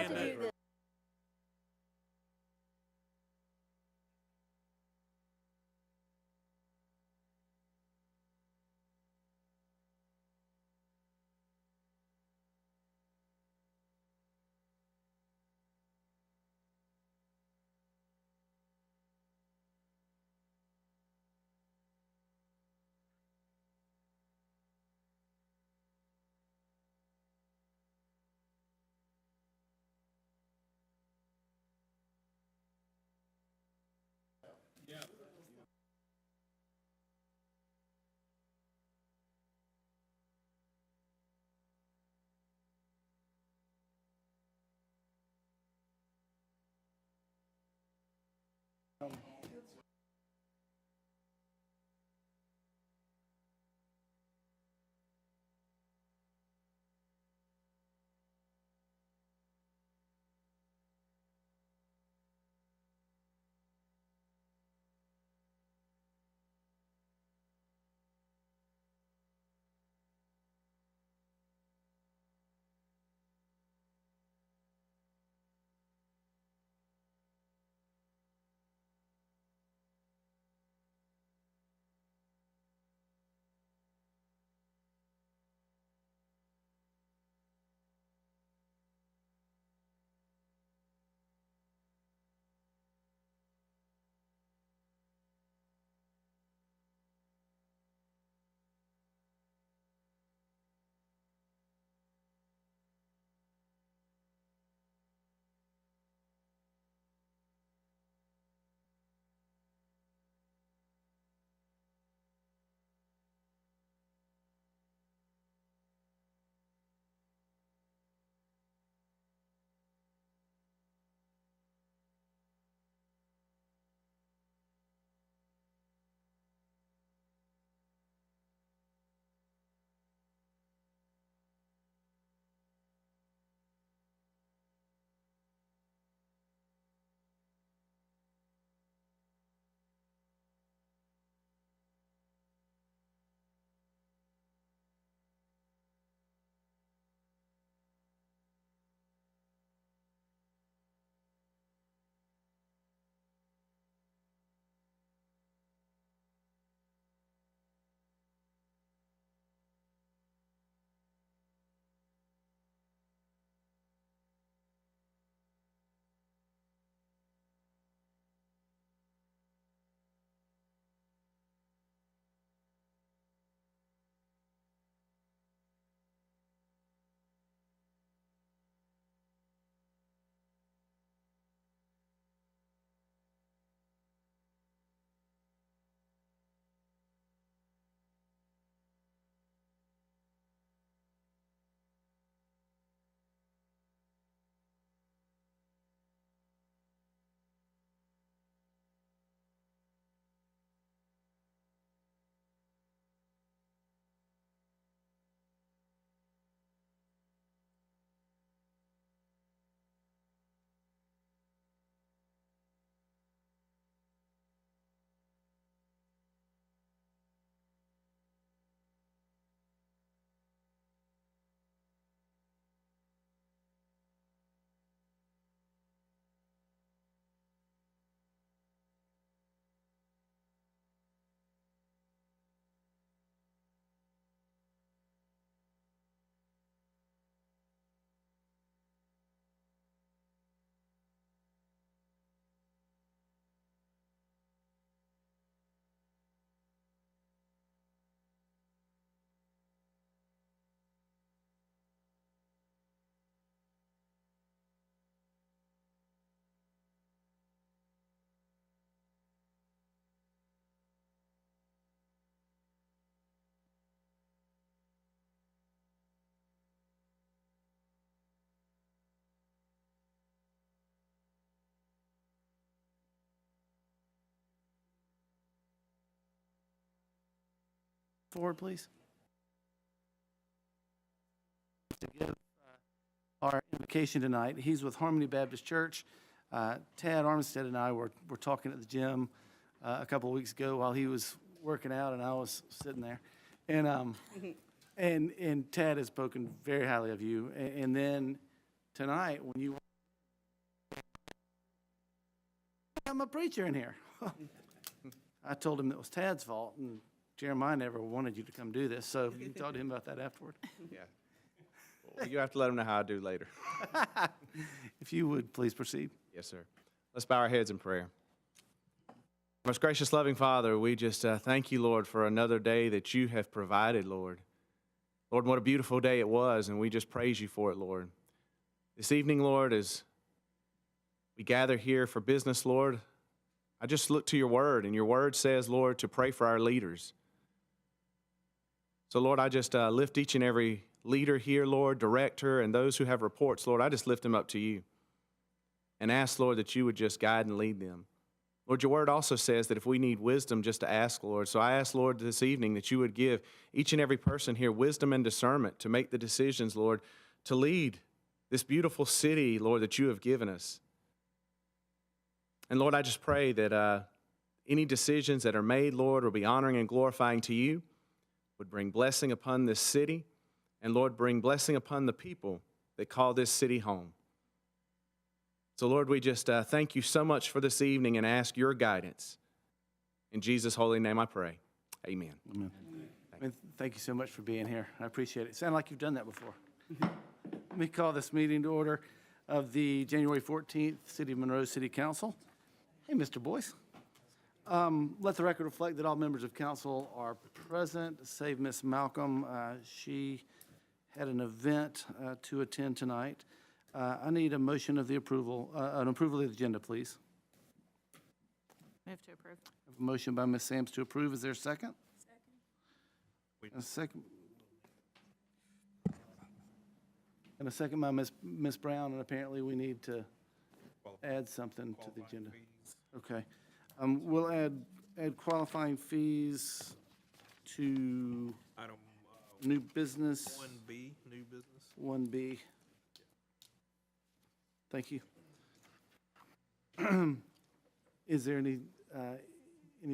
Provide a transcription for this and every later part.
hand over. Forward, please. To give our invocation tonight. He's with Harmony Baptist Church. Tad Armstead and I were talking at the gym a couple of weeks ago while he was working out and I was sitting there. And Tad has spoken very highly of you. And then tonight, when you I'm a preacher in here. I told him it was Tad's fault, and Jeremiah never wanted you to come do this, so you talked to him about that afterward. Yeah. Well, you have to let them know how I do later. If you would, please proceed. Yes, sir. Let's bow our heads in prayer. Most gracious, loving Father, we just thank you, Lord, for another day that you have provided, Lord. Lord, what a beautiful day it was, and we just praise you for it, Lord. This evening, Lord, as we gather here for business, Lord, I just look to your word, and your word says, Lord, to pray for our leaders. So, Lord, I just lift each and every leader here, Lord, director, and those who have reports, Lord, I just lift them up to you and ask, Lord, that you would just guide and lead them. Lord, your word also says that if we need wisdom, just to ask, Lord. So I ask, Lord, this evening that you would give each and every person here wisdom and discernment to make the decisions, Lord, to lead this beautiful city, Lord, that you have given us. And Lord, I just pray that any decisions that are made, Lord, will be honoring and glorifying to you, would bring blessing upon this city, and Lord, bring blessing upon the people that call this city home. So Lord, we just thank you so much for this evening and ask your guidance. In Jesus' holy name I pray. Amen. Amen. Thank you so much for being here. I appreciate it. Sound like you've done that before. Let me call this meeting to order of the January 14th City of Monroe City Council. Hey, Mr. Boyce. Let the record reflect that all members of council are present, save Miss Malcolm. She had an event to attend tonight. I need a motion of the approval, an approval of the agenda, please. Move to approve. I have a motion by Ms. Sams to approve. Is there a second? Second. A second. And a second by Ms. Brown, and apparently we need to add something to the agenda. Okay. We'll add qualifying fees to Item new business. 1B, new business. 1B. Thank you. Is there any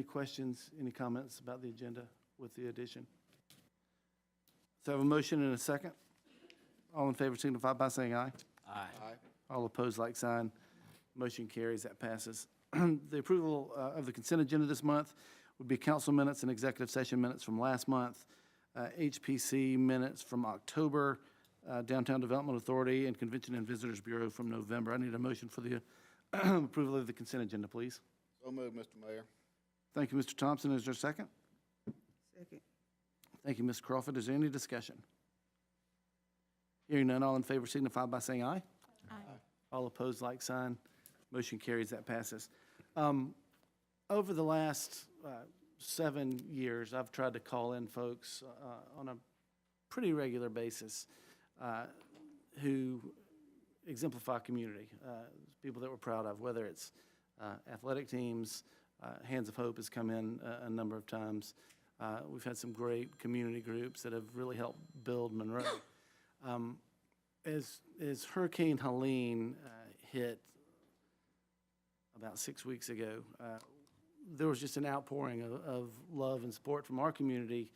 questions, any comments about the agenda with the addition? So I have a motion and a second. All in favor signify by saying aye. Aye. All opposed, like sign. Motion carries, that passes. The approval of the consent agenda this month would be council minutes and executive session minutes from last month, HPC minutes from October, Downtown Development Authority, and Convention and Visitors Bureau from November. I need a motion for the approval of the consent agenda, please. So moved, Mr. Mayor. Thank you, Mr. Thompson. Is there a second? Second. Thank you, Ms. Crawford. Is there any discussion? Hearing none, all in favor signify by saying aye. Aye. All opposed, like sign. Motion carries, that passes. Over the last 7 years, I've tried to call in folks on a pretty regular basis who exemplify community, people that we're proud of, whether it's athletic teams. Hands of Hope has come in a number of times. We've had some great community groups that have really helped build Monroe. As Hurricane Helene hit about 6 weeks ago, there was just an outpouring of love and support from our community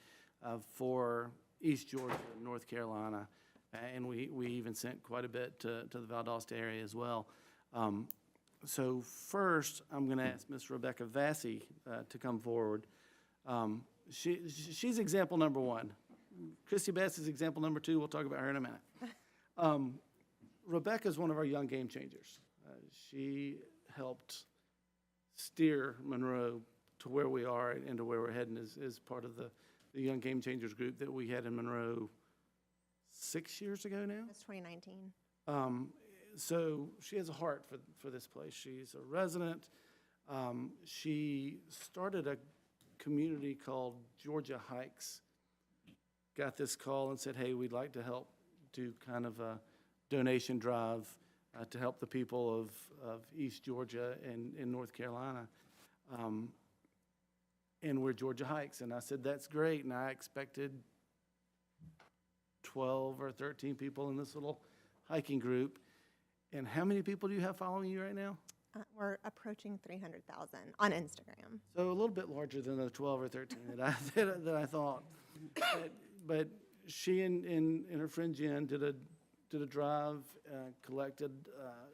for East Georgia, North Carolina, and we even sent quite a bit to the Valdosta area as well. So first, I'm going to ask Ms. Rebecca Vassy to come forward. She's example number one. Christy Bass is example number two. We'll talk about her in a minute. Rebecca is one of our young game changers. She helped steer Monroe to where we are and to where we're heading as part of the Young Game Changers group that we had in Monroe 6 years ago now. It's 2019. So she has a heart for this place. She's a resident. She started a community called Georgia Hikes. Got this call and said, hey, we'd like to help do kind of a donation drive to help the people of East Georgia and in North Carolina. And we're Georgia Hikes. And I said, that's great. And I expected 12 or 13 people in this little hiking group. And how many people do you have following you right now? We're approaching 300,000 on Instagram. So a little bit larger than the 12 or 13 that I thought. But she and her friend Jen did a drive, collected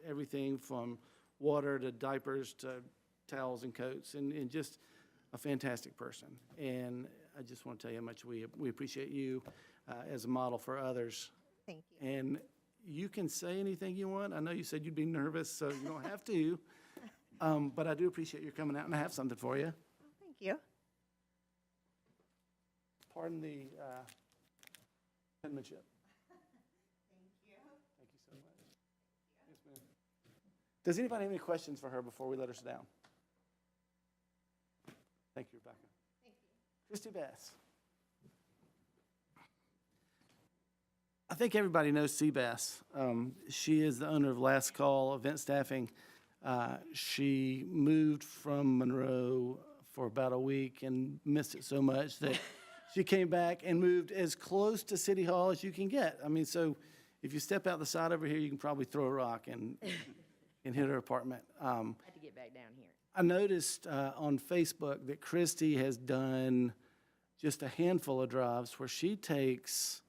everything from water to diapers to towels and coats, and just a fantastic person. And I just want to tell you how much we appreciate you as a model for others. Thank you. And you can say anything you want. I know you said you'd be nervous, so you don't have to. But I do appreciate you coming out, and I have something for you. Thank you. Pardon the penmanship. Thank you. Thank you so much. Yes, ma'am. Does anybody have any questions for her before we let her sit down? Thank you, Rebecca. Thank you. Christy Bass. I think everybody knows Seabass. She is the owner of Last Call Event Staffing. She moved from Monroe for about a week and missed it so much that she came back and moved as close to City Hall as you can get. I mean, so if you step out the side over here, you can probably throw a rock and hit her apartment. Had to get back down here. I noticed on Facebook that Christy has done just a handful of drives where she takes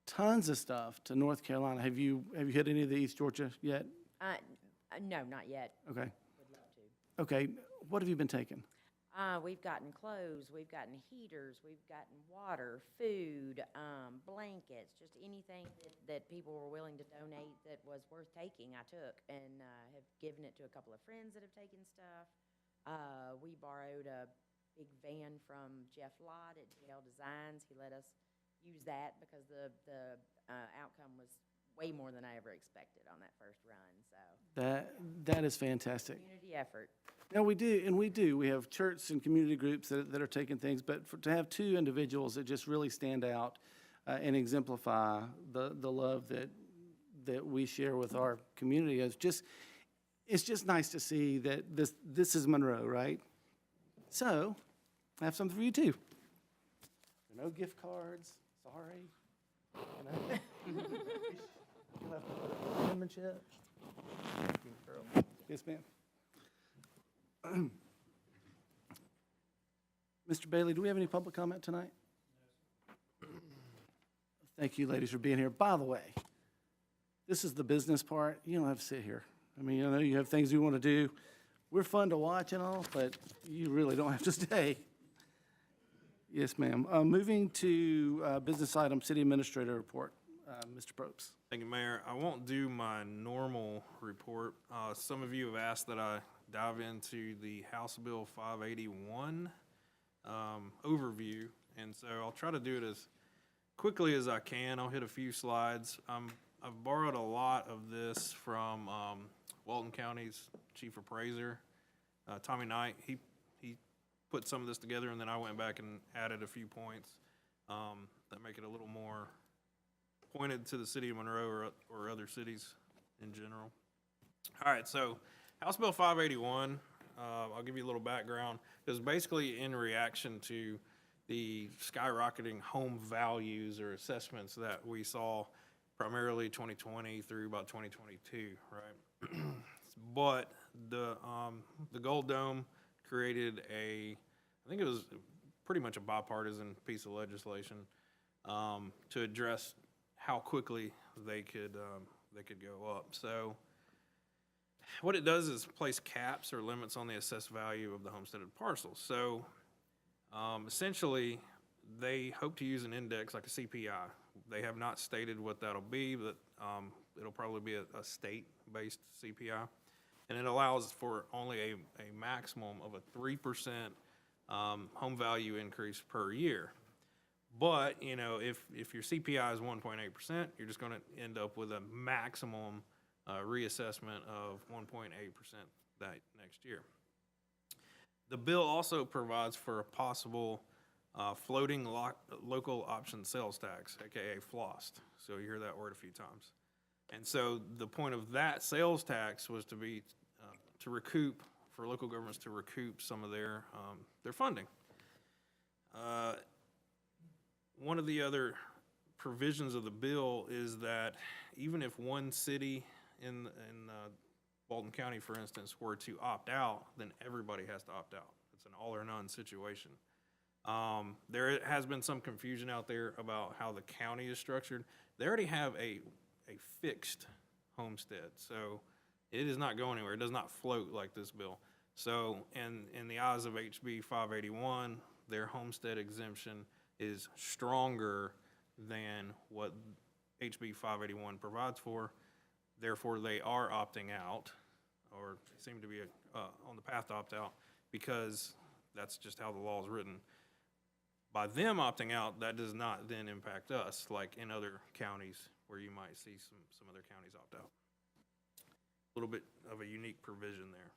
tons of stuff to North Carolina. Have you hit any of the East Georgia yet? No, not yet. Okay. Would love to. Okay. What have you been taking? We've gotten clothes, we've gotten heaters, we've gotten water, food, blankets, just anything that people were willing to donate that was worth taking, I took, and have given it to a couple of friends that have taken stuff. We borrowed a big van from Jeff Lott at JL Designs. He let us use that because the outcome was way more than I ever expected on that first run, so. That is fantastic. Community effort. No, we do, and we do. We have church and community groups that are taking things, but to have two individuals that just really stand out and exemplify the love that we share with our community it's just nice to see that this is Monroe, right? So, I have something for you too. No gift cards, sorry. You know? You'll have to put it in penmanship. Yes, ma'am. Mr. Bailey, do we have any public comment tonight? Thank you, ladies, for being here. By the way, this is the business part. You don't have to sit here. I mean, I know you have things you want to do. We're fun to watch and all, but you really don't have to stay. Yes, ma'am. Moving to business item, city administrator report. Mr. Probst. Thank you, Mayor. I won't do my normal report. Some of you have asked that I dive into the House Bill 581 overview, and so I'll try to do it as quickly as I can. I'll hit a few slides. I've borrowed a lot of this from Walton County's chief appraiser, Tommy Knight. He put some of this together, and then I went back and added a few points that make it a little more pointed to the city of Monroe or other cities in general. All right, so House Bill 581, I'll give you a little background. It was basically in reaction to the skyrocketing home values or assessments that we saw primarily 2020 through about 2022, right? But the Gold Dome created I think it was pretty much a bipartisan piece of legislation to address how quickly they could go up. So what it does is place caps or limits on the assessed value of the homesteaded parcels. So essentially, they hope to use an index like a CPI. They have not stated what that'll be, but it'll probably be a state-based CPI. And it allows for only a maximum of a 3% home value increase per year. But, you know, if your CPI is 1.8%, you're just going to end up with a maximum reassessment of 1.8% that next year. The bill also provides for a possible floating local option sales tax, aka FLOST. So you hear that word a few times. And so the point of that sales tax was to be to recoup, for local governments to recoup some of their funding. One of the other provisions of the bill is that even if one city in Walton County, for instance, were to opt out, then everybody has to opt out. It's an all or none situation. There has been some confusion out there about how the county is structured. They already have a fixed homestead, so it is not going anywhere. It does not float like this bill. So in the eyes of HB 581, their homestead exemption is stronger than what HB 581 provides for. Therefore, they are opting out, or seem to be on the path to opt out, because that's just how the law is written. By them opting out, that does not then impact us, like in other counties where you might see some other counties opt out. A little bit of a unique provision there.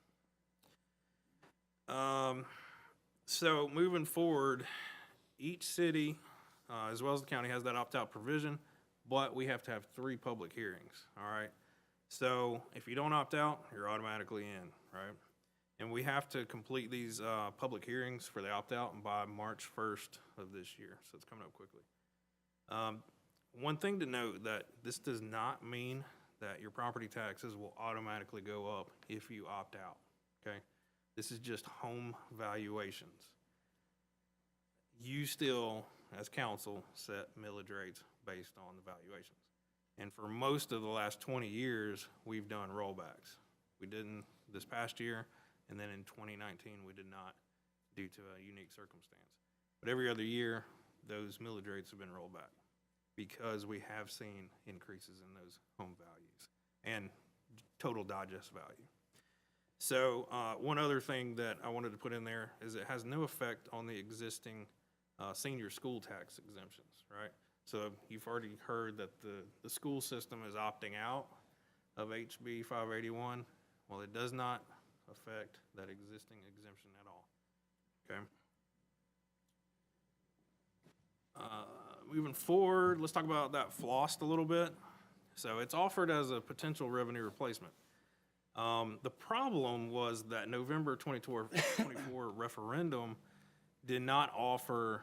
So moving forward, each city, as well as the county, has that opt-out provision, but we have to have 3 public hearings, all right? So if you don't opt out, you're automatically in, right? And we have to complete these public hearings for the opt-out by March 1st of this year, so it's coming up quickly. One thing to note, that this does not mean that your property taxes will automatically go up if you opt out, okay? This is just home valuations. You still, as council, set millage rates based on the valuations. And for most of the last 20 years, we've done rollbacks. We didn't this past year, and then in 2019, we did not, due to a unique circumstance. But every other year, those millage rates have been rolled back because we have seen increases in those home values and total digest value. So one other thing that I wanted to put in there is it has no effect on the existing senior school tax exemptions, right? So you've already heard that the school system is opting out of HB 581. Well, it does not affect that existing exemption at all, okay? Moving forward, let's talk about that FLOST a little bit. So it's offered as a potential revenue replacement. The problem was that November 2024 referendum did not offer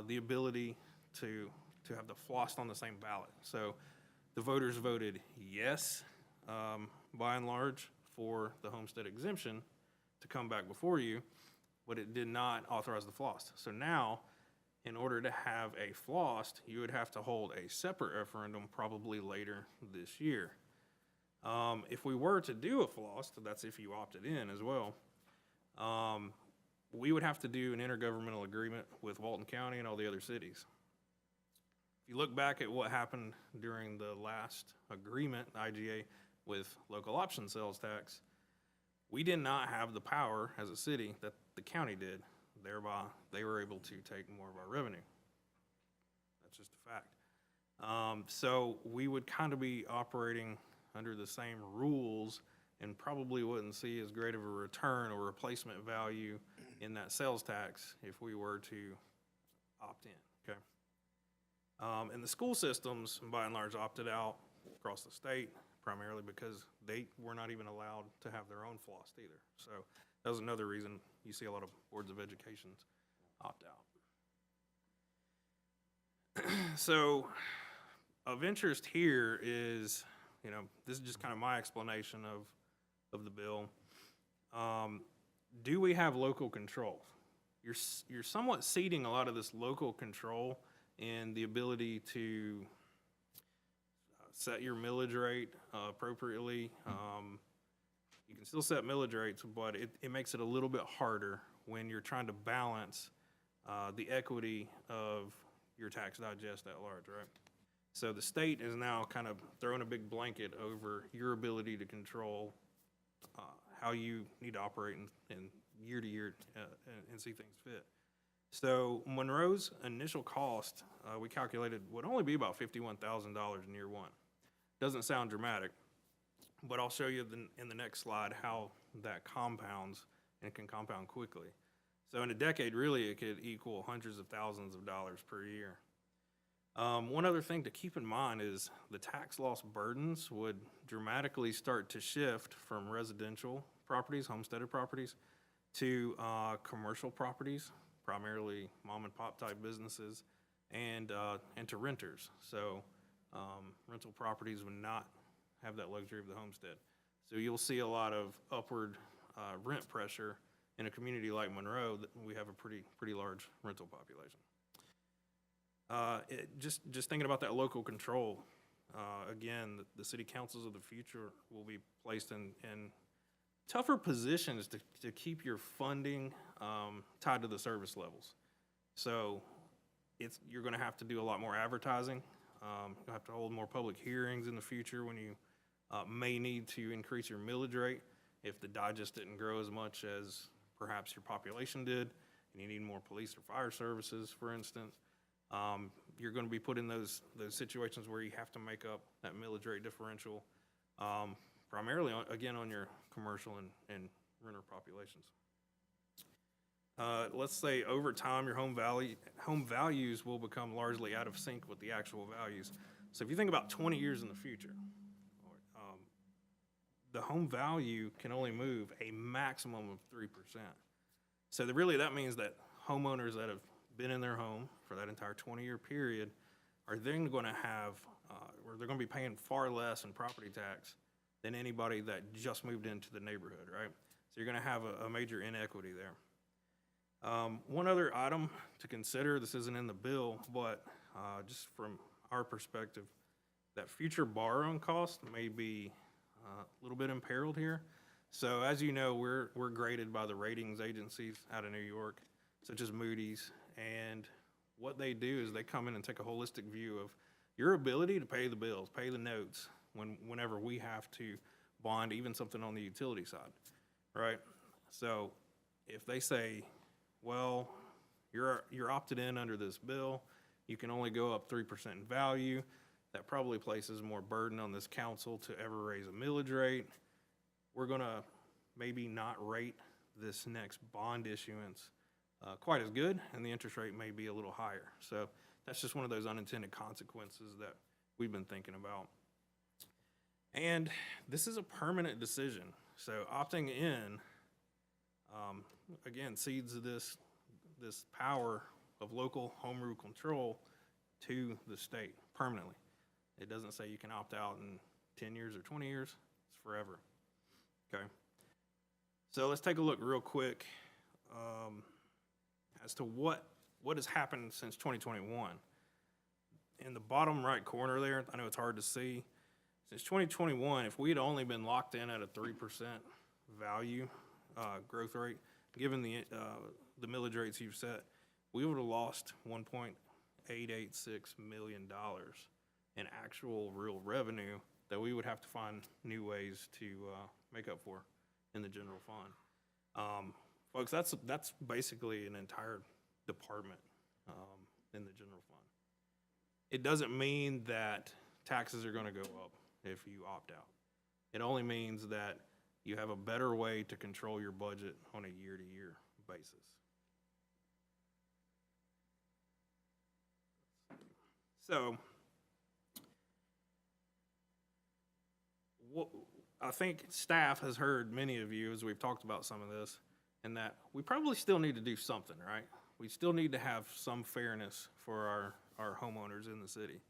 the ability to have the FLOST on the same ballot. So the voters voted yes, by and large, for the homestead exemption to come back before you, but it did not authorize the FLOST. So now, in order to have a FLOST, you would have to hold a separate referendum probably later this year. If we were to do a FLOST, that's if you opted in as well, we would have to do an intergovernmental agreement with Walton County and all the other cities. If you look back at what happened during the last agreement, IGA, with local option sales tax, we did not have the power as a city that the county did. Thereby, they were able to take more of our revenue. That's just a fact. So we would kind of be operating under the same rules and probably wouldn't see as great of a return or replacement value in that sales tax if we were to opt in, okay? And the school systems, by and large, opted out across the state, primarily because they were not even allowed to have their own FLOST either. So that was another reason you see a lot of boards of education opt out. So of interest here is, you know, this is just kind of my explanation of the bill. Do we have local control? You're somewhat ceding a lot of this local control and the ability to set your millage rate appropriately. You can still set millage rates, but it makes it a little bit harder when you're trying to balance the equity of your tax digest at large, right? So the state is now kind of throwing a big blanket over your ability to control how you need to operate in year to year and see things fit. So Monroe's initial cost, we calculated, would only be about $51,000 in year one. Doesn't sound dramatic, but I'll show you in the next slide how that compounds and can compound quickly. So in a decade, really, it could equal hundreds of thousands of dollars per year. One other thing to keep in mind is the tax loss burdens would dramatically start to shift from residential properties, homesteaded properties, to commercial properties, primarily mom and pop type businesses, and to renters. So rental properties would not have that luxury of the homestead. So you'll see a lot of upward rent pressure in a community like Monroe that we have a pretty large rental population. Just thinking about that local control, again, the city councils of the future will be placed in tougher positions to keep your funding tied to the service levels. So you're going to have to do a lot more advertising. You'll have to hold more public hearings in the future when you may need to increase your millage rate if the digest didn't grow as much as perhaps your population did, and you need more police or fire services, for instance. You're going to be put in those situations where you have to make up that millage rate differential, primarily, again, on your commercial and renter populations. Let's say over time, your home values will become largely out of sync with the actual values. So if you think about 20 years in the future, the home value can only move a maximum of 3%. So that means that homeowners that have been in their home for that entire 20-year period are then going to have, or they're going to be paying far less in property tax than anybody that just moved into the neighborhood, right? So you're going to have a major inequity there. One other item to consider, this isn't in the bill, but just from our perspective, that future borrowing cost may be a little bit imperiled here. So as you know, we're graded by the ratings agencies out of New York, such as Moody's, and what they do is they come in and take a holistic view of your ability to pay the bills, pay the notes, whenever we have to bond even something on the utility side, right? So if they say, well, you're opted in under this bill, you can only go up 3% in value, that probably places more burden on this council to ever raise a millage rate. We're gonna maybe not rate this next bond issuance quite as good, and the interest rate may be a little higher. So that's just one of those unintended consequences that we've been thinking about. And this is a permanent decision. So opting in, again, cedes this power of local home rule control to the state permanently. It doesn't say you can opt out in 10 years or 20 years. It's forever. Okay. So let's take a look real quick as to what has happened since 2021. In the bottom right corner there, I know it's hard to see. Since 2021, if we had only been locked in at a 3% value growth rate, given the millage rates you've set, we would have lost $1.886 million in actual real revenue that we would have to find new ways to make up for in the general fund. Folks, that's basically an entire department in the general fund. It doesn't mean that taxes are going to go up if you opt out. It only means that you have a better way to control your budget on a year-to-year basis. So, I think staff has heard many of you as we've talked about some of this, and that we probably still need to do something, right? We still need to have some fairness for our homeowners in the city,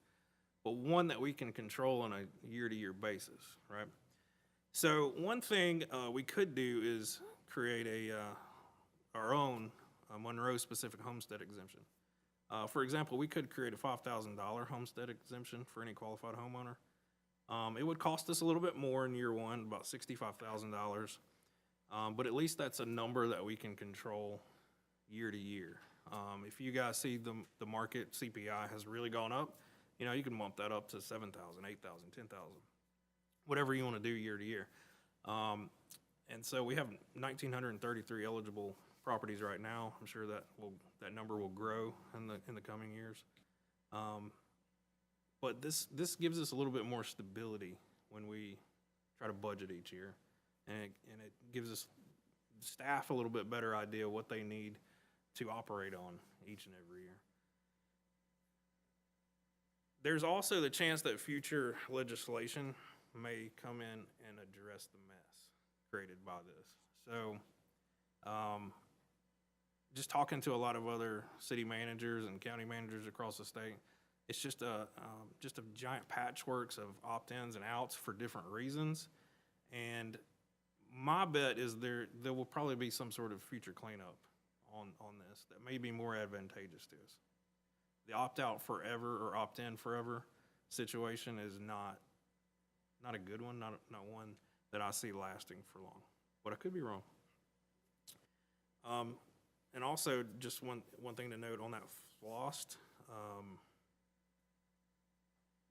but one that we can control on a year-to-year basis, right? So one thing we could do is create our own Monroe-specific homestead exemption. For example, we could create a $5,000 homestead exemption for any qualified homeowner. It would cost us a little bit more in year one, about $65,000, but at least that's a number that we can control year to year. If you guys see the market CPI has really gone up, you can bump that up to 7,000, 8,000, 10,000, whatever you want to do year to year. And so we have 1,933 eligible properties right now. I'm sure that number will grow in the coming years. But this gives us a little bit more stability when we try to budget each year, and it gives us staff a little bit better idea what they need to operate on each and every year. There's also the chance that future legislation may come in and address the mess created by this. So, just talking to a lot of other city managers and county managers across the state, it's just a giant patchworks of opt-ins and outs for different reasons. And my bet is there will probably be some sort of future cleanup on this that may be more advantageous to us. The opt-out forever or opt-in forever situation is not a good one, not one that I see lasting for long. but I could be wrong. And also, just one thing to note on that FLOST,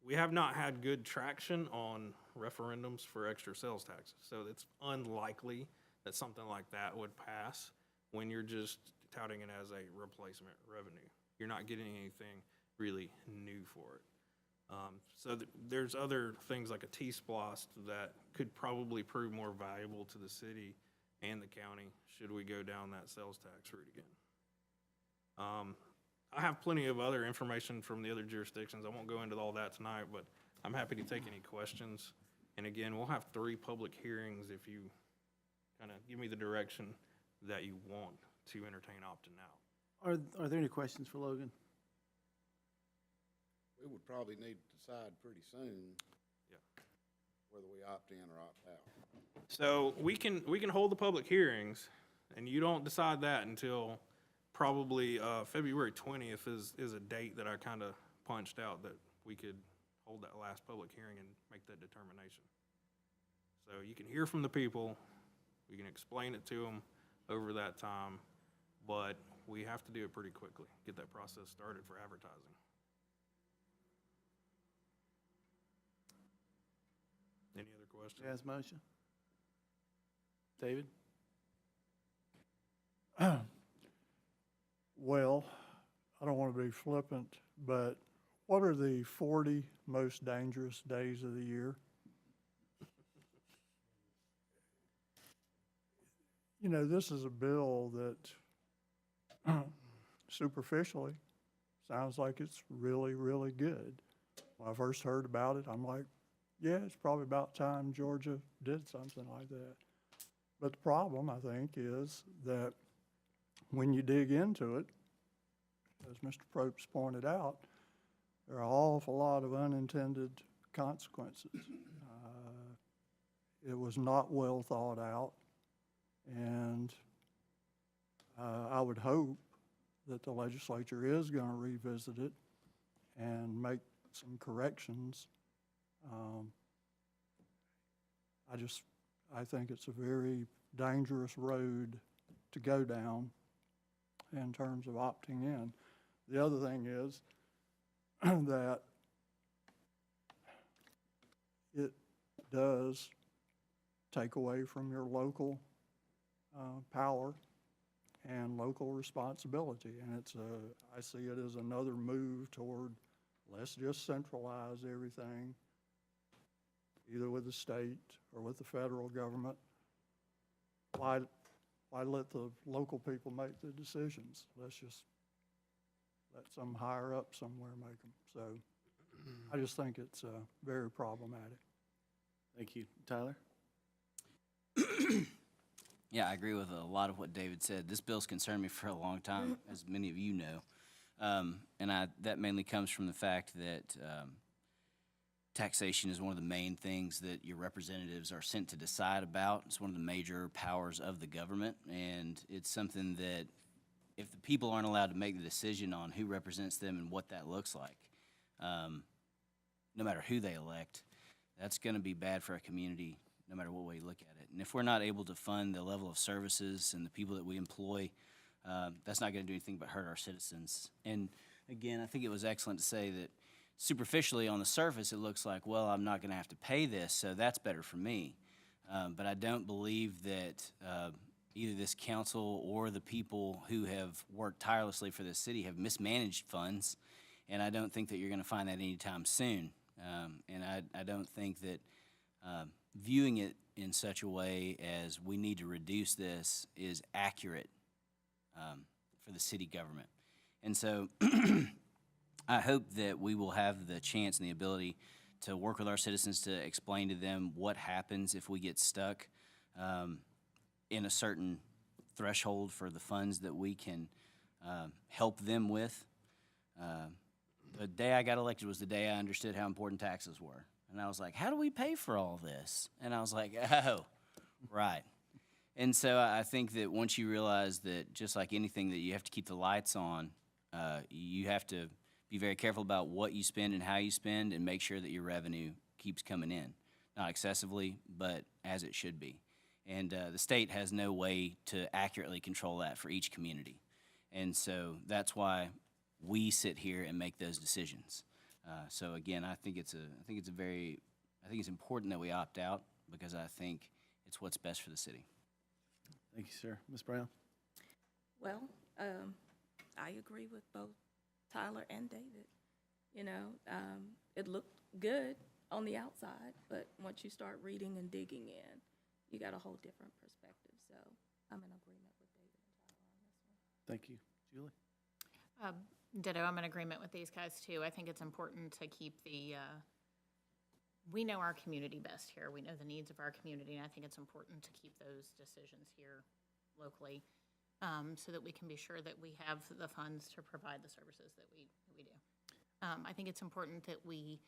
we have not had good traction on referendums for extra sales taxes. So it's unlikely that something like that would pass when you're just touting it as a replacement revenue. You're not getting anything really new for it. There's other things like a T-SPLOST that could probably prove more valuable to the city and the county should we go down that sales tax route again. I have plenty of other information from the other jurisdictions. I won't go into all that tonight, but I'm happy to take any questions. And again, we'll have 3 public hearings if you kind of give me the direction that you want to entertain opting out. Are there any questions for Logan? We would probably need to decide pretty soon. Yeah. Whether we opt in or opt out. So we can hold the public hearings, and you don't decide that until probably February 20th is a date that I kind of punched out that we could hold that last public hearing and make that determination. So you can hear from the people, we can explain it to them over that time, but we have to do it pretty quickly, get that process started for advertising. Any other questions? Jazz motion? David? Well, I don't want to be flippant, but what are the 40 most dangerous days of the year? You know, this is a bill that superficially sounds like it's really, really good. When I first heard about it, I'm like, yeah, it's probably about time Georgia did something like that. But the problem, I think, is that when you dig into it, as Mr. Probst pointed out, there are an awful lot of unintended consequences. It was not well thought out, and I would hope that the legislature is going to revisit it and make some corrections. I think it's a very dangerous road to go down in terms of opting in. The other thing is that it does take away from your local power and local responsibility. And I see it as another move toward, let's just centralize everything, either with the state or with the federal government. Why let the local people make the decisions? Let's just let some higher up somewhere make them. So I just think it's very problematic. Thank you. Tyler? Yeah, I agree with a lot of what David said. This bill's concerned me for a long time, as many of you know. And that mainly comes from the fact that taxation is one of the main things that your representatives are sent to decide about. It's one of the major powers of the government, and it's something that if the people aren't allowed to make the decision on who represents them and what that looks like, no matter who they elect, that's going to be bad for our community no matter what way you look at it. And if we're not able to fund the level of services and the people that we employ, that's not going to do anything but hurt our citizens. And again, I think it was excellent to say that superficially on the surface, it looks like, well, I'm not going to have to pay this, so that's better for me. But I don't believe that either this council or the people who have worked tirelessly for this city have mismanaged funds, and I don't think that you're going to find that anytime soon. And I don't think that viewing it in such a way as we need to reduce this is accurate for the city government. And so I hope that we will have the chance and the ability to work with our citizens to explain to them what happens if we get stuck in a certain threshold for the funds that we can help them with. The day I got elected was the day I understood how important taxes were. And I was like, how do we pay for all this? And I was like, oh, right. And so I think that once you realize that just like anything that you have to keep the lights on, you have to be very careful about what you spend and how you spend and make sure that your revenue keeps coming in. Not excessively, but as it should be. And the state has no way to accurately control that for each community. And so that's why we sit here and make those decisions. So again, I think it's important that we opt out because I think it's what's best for the city. Thank you, sir. Ms. Brown? Well, I agree with both Tyler and David. You know, it looked good on the outside, but once you start reading and digging in, you got a whole different perspective. So I'm in agreement with David and Tyler on this one. Thank you. Julie? Ditto, I'm in agreement with these guys too. I think it's important to keep we know our community best here. We know the needs of our community, and I think it's important to keep those decisions here locally, so that we can be sure that we have the funds to provide the services that we do. I think it's important that we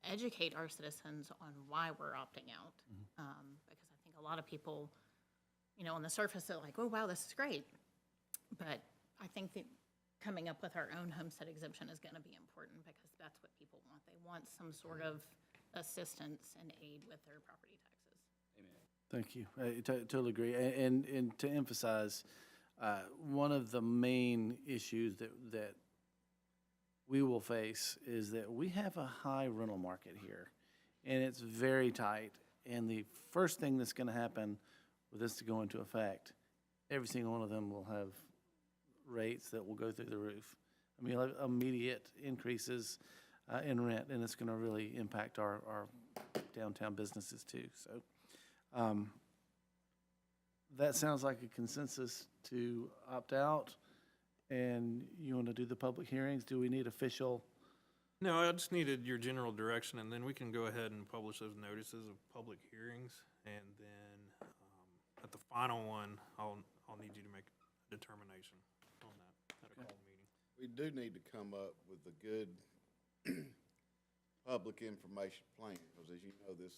educate our citizens on why we're opting out, because I think a lot of people, on the surface, they're like, oh, wow, this is great. But I think that coming up with our own homestead exemption is going to be important because that's what people want. They want some sort of assistance and aid with their property taxes. Thank you. I totally agree. And to emphasize, one of the main issues that we will face is that we have a high rental market here, and it's very tight. And the first thing that's going to happen with this to go into effect, every single one of them will have rates that will go through the roof. I mean, like immediate increases in rent, and it's going to really impact our downtown businesses too. So that sounds like a consensus to opt out. And you want to do the public hearings? Do we need official? No, I just needed your general direction, and then we can go ahead and publish those notices of public hearings. And then at the final one, I'll need you to make a determination on that at a call meeting. We do need to come up with a good public information plan, because as you know, this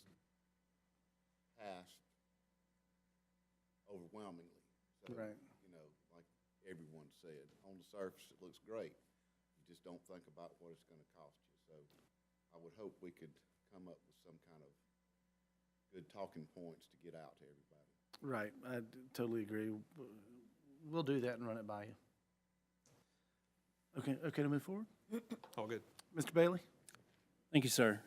passed overwhelmingly. So, Right. Like everyone said, on the surface, it looks great. You just don't think about what it's gonna cost you. So I would hope we could come up with some kind of good talking points to get out to everybody. Right, I totally agree. We'll do that and run it by you. Okay to move forward? All good. Mr. Bailey? Thank you, sir.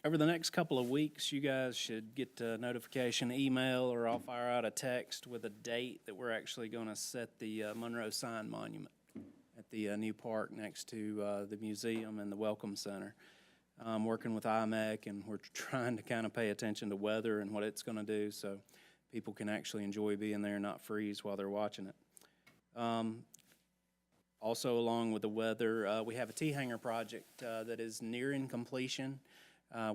Over the next couple of weeks, you guys should get a notification email, or I'll fire out a text with a date that we're actually going to set the Monroe Sign Monument at the new park next to the museum and the Welcome Center. I'm working with IMEC, and we're trying to kind of pay attention to weather and what it's going to do so people can actually enjoy being there and not freeze while they're watching it. Also, along with the weather, we have a T-hanger project that is nearing completion.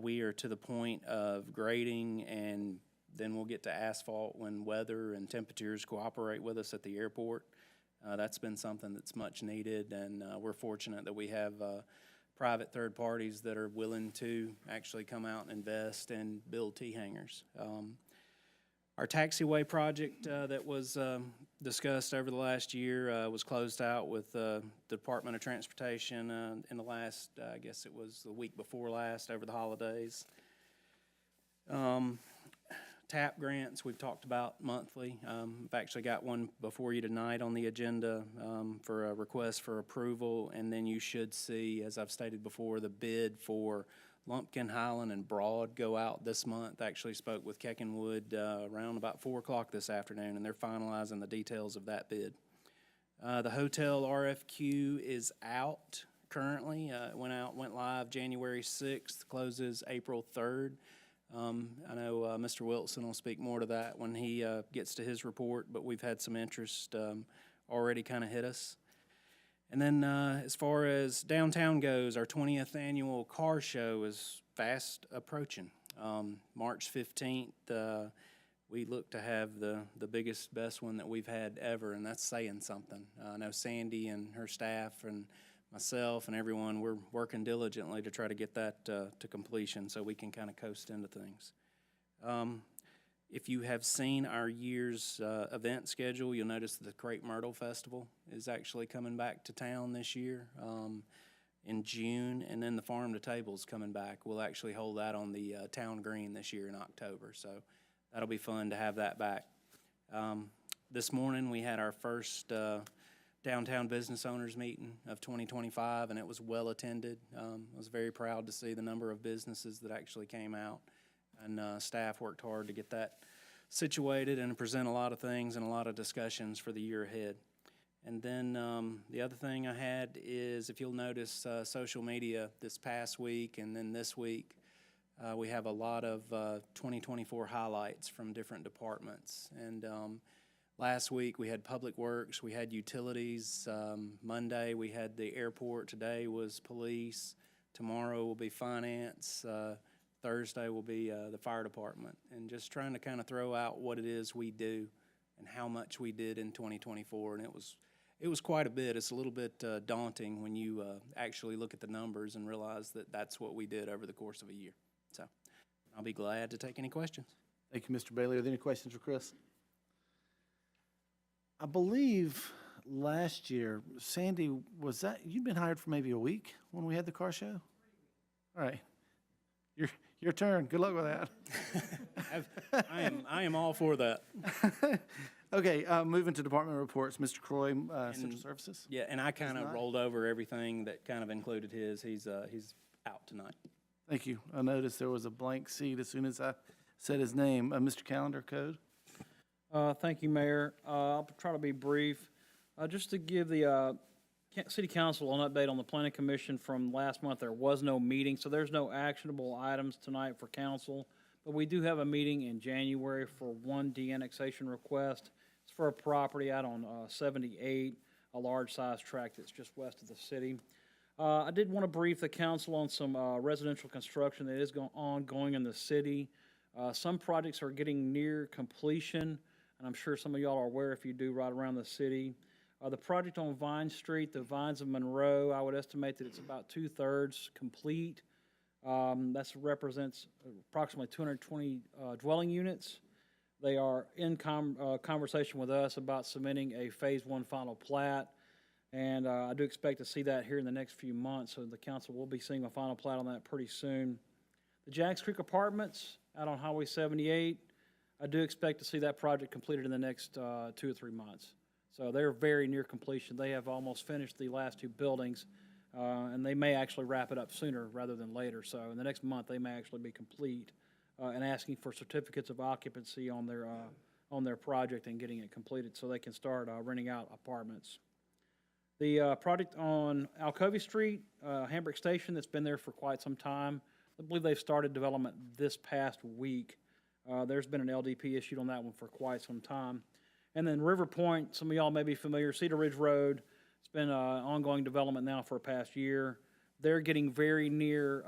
We are to the point of grading, and then we'll get to asphalt when weather and temperatures cooperate with us at the airport. That's been something that's much needed, and we're fortunate that we have private third parties that are willing to actually come out and invest and build T-hangers. Our taxiway project that was discussed over the last year was closed out with the Department of Transportation in the last, I guess it was the week before last, over the holidays. TAP grants, we've talked about monthly. I've actually got one before you tonight on the agenda for a request for approval, and then you should see, as I've stated before, the bid for Lumpkin, Highland, and Broad go out this month. I actually spoke with Keckenwood around about 4 o'clock this afternoon, and they're finalizing the details of that bid. The hotel RFQ is out currently. It went live January 6th, closes April 3rd. I know Mr. Wilson will speak more to that when he gets to his report, but we've had some interest already kind of hit us. And then as far as downtown goes, our 20th annual car show is fast approaching. March 15th, we look to have the biggest, best one that we've had ever, and that's saying something. I know Sandy and her staff and myself and everyone, we're working diligently to try to get that to completion so we can kind of coast into things. If you have seen our year's event schedule, you'll notice that the Crepe Myrtle Festival is actually coming back to town this year in June, and then the Farm to Table's coming back. We'll actually hold that on the town green this year in October, so that'll be fun to have that back. This morning, we had our first downtown business owners meeting of 2025, and it was well attended. I was very proud to see the number of businesses that actually came out, and staff worked hard to get that situated and present a lot of things and a lot of discussions for the year ahead. And then the other thing I had is, if you'll notice, social media this past week and then this week, we have a lot of 2024 highlights from different departments. And last week, we had Public Works, we had Utilities. Monday, we had the airport. Today was Police. Tomorrow will be Finance. Thursday will be the Fire Department. And just trying to kind of throw out what it is we do and how much we did in 2024. And it was quite a bit. It's a little bit daunting when you actually look at the numbers and realize that that's what we did over the course of a year. So I'll be glad to take any questions. Thank you, Mr. Bailey. Are there any questions for Chris? I believe last year, Sandy, was that, you'd been hired for maybe a week when we had the car show? All right. Your turn. Good luck with that. I am all for that. Okay, moving to department reports. Mr. Croy, Central Services. Yeah, and I kind of not? rolled over everything that kind of included his. He's out tonight. Thank you. I noticed there was a blank seat as soon as I said his name. Mr. Calendar, Code. Thank you, Mayor. I'll try to be brief. Just to give the City Council an update on the Planning Commission from last month, there was no meeting, so there's no actionable items tonight for council. But we do have a meeting in January for one de-annexation request. It's for a property out on 78, a large-size tract that's just west of the city. I did want to brief the council on some residential construction that is ongoing in the city. Some projects are getting near completion, and I'm sure some of y'all are aware if you do right around the city. The project on Vine Street, the Vines of Monroe, I would estimate that it's about 2/3 complete. That represents approximately 220 dwelling units. They are in conversation with us about submitting a Phase 1 final plat, and I do expect to see that here in the next few months, so the council will be seeing a final plat on that pretty soon. The Jacks Creek Apartments out on Highway 78, I do expect to see that project completed in the next 2 or 3 months. So they're very near completion. They have almost finished the last 2 buildings, and they may actually wrap it up sooner rather than later. So in the next month, they may actually be complete and asking for certificates of occupancy on their project and getting it completed so they can start renting out apartments. The project on Alcovey Street, Hambrick Station, that's been there for quite some time. I believe they've started development this past week. There's been an LDP issued on that one for quite some time. And then River Point, some of y'all may be familiar, Cedar Ridge Road. It's been ongoing development now for a past year. They're getting very near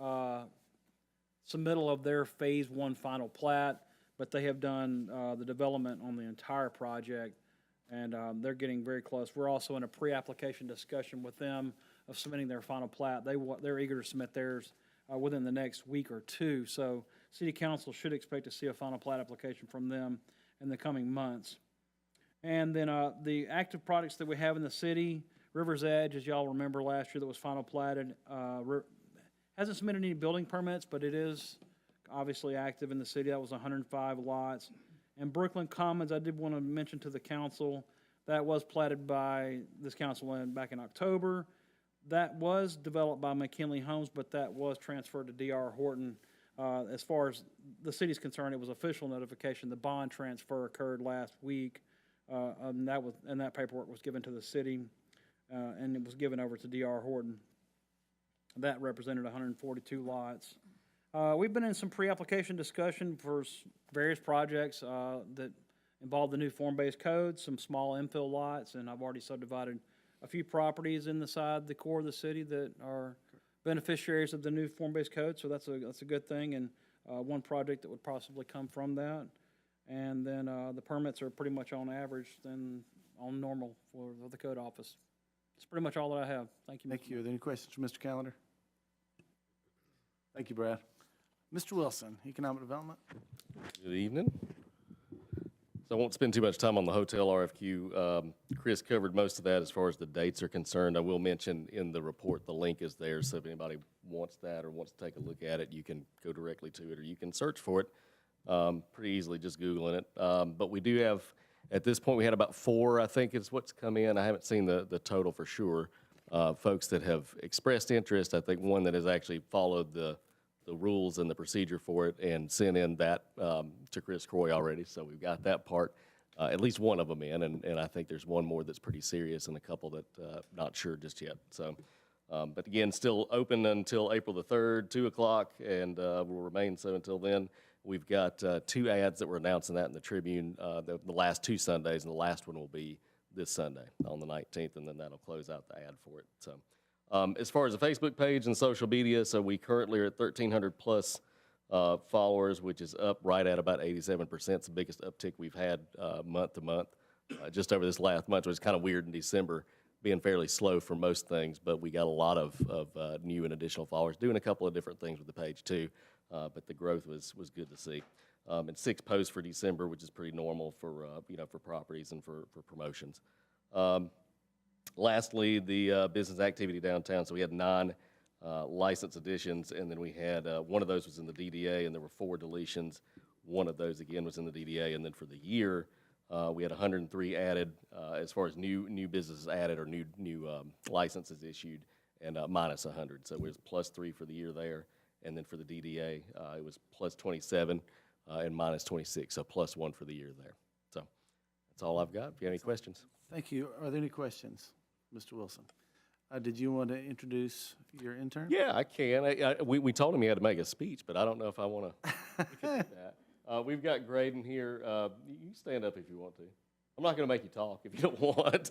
submittal of their Phase 1 final plat, but they have done the development on the entire project, and they're getting very close. We're also in a pre-application discussion with them of submitting their final plat. They're eager to submit theirs within the next week or 2, so City Council should expect to see a final plat application from them in the coming months. And then the active projects that we have in the city, River's Edge, as y'all remember last year that was final platted, hasn't submitted any building permits, but it is obviously active in the city. That was 105 lots. And Brooklyn Commons, I did want to mention to the council, that was platted by this council back in October. That was developed by McKinley Homes, but that was transferred to D.R. Horton. As far as the city's concerned, it was official notification. The bond transfer occurred last week. And that paperwork was given to the city, and it was given over to D.R. Horton. That represented 142 lots. We've been in some pre-application discussion for various projects that involve the new form-based code, some small infill lots, and I've already subdivided a few properties in the core of the city that are beneficiaries of the new form-based code, so that's a good thing, and one project that would possibly come from that. And then the permits are pretty much on average than on normal for the code office. That's pretty much all that I have. Thank you. Thank you. Are there any questions for Mr. Calendar? Thank you, Brad. Mr. Wilson, Economic Development. Good evening. So I won't spend too much time on the hotel RFQ. Chris covered most of that as far as the dates are concerned. I will mention in the report the link is there, so if anybody wants that or wants to take a look at it, you can go directly to it or you can search for it. pretty easily just Googling it. But we do have, at this point, we had about 4, I think is what's come in. I haven't seen the total for sure. Folks that have expressed interest. I think one that has actually followed the rules and the procedure for it and sent in that to Chris Croy already. So we've got that part, at least one of them in, and I think there's one more that's pretty serious and a couple that not sure just yet. So, but again, still open until April the 3rd, 2 o'clock, and will remain so until then. We've got 2 ads that we're announcing that in the Tribune the last 2 Sundays, and the last one will be this Sunday on the 19th, and then that'll close out the ad for it. So. As far as the Facebook page and social media, so we currently are at 1,300 plus followers, which is up right at about 87%. It's the biggest uptick we've had month to month. Just over this last month, it was kind of weird in December, being fairly slow for most things, but we got a lot of new and additional followers, doing a couple of different things with the page too, but the growth was good to see. And 6 posts for December, which is pretty normal for, for properties and for promotions. Lastly, the business activity downtown. So we had 9 license additions, and then we had one of those was in the DDA, and there were 4 deletions. One of those, again, was in the DDA. And then for the year, we had 103 added as far as new businesses added or new licenses issued, and minus 100. So it was plus 3 for the year there. And then for the DDA, it was plus 27 and minus 26, so plus 1 for the year there. So that's all I've got. If you have any questions. Thank you. Are there any questions, Mr. Wilson? Did you want to introduce your intern? Yeah, I can. We told him he had to make a speech, but I don't know if I want to do that. We've got Graydon here. You stand up if you want to. I'm not going to make you talk if you don't want.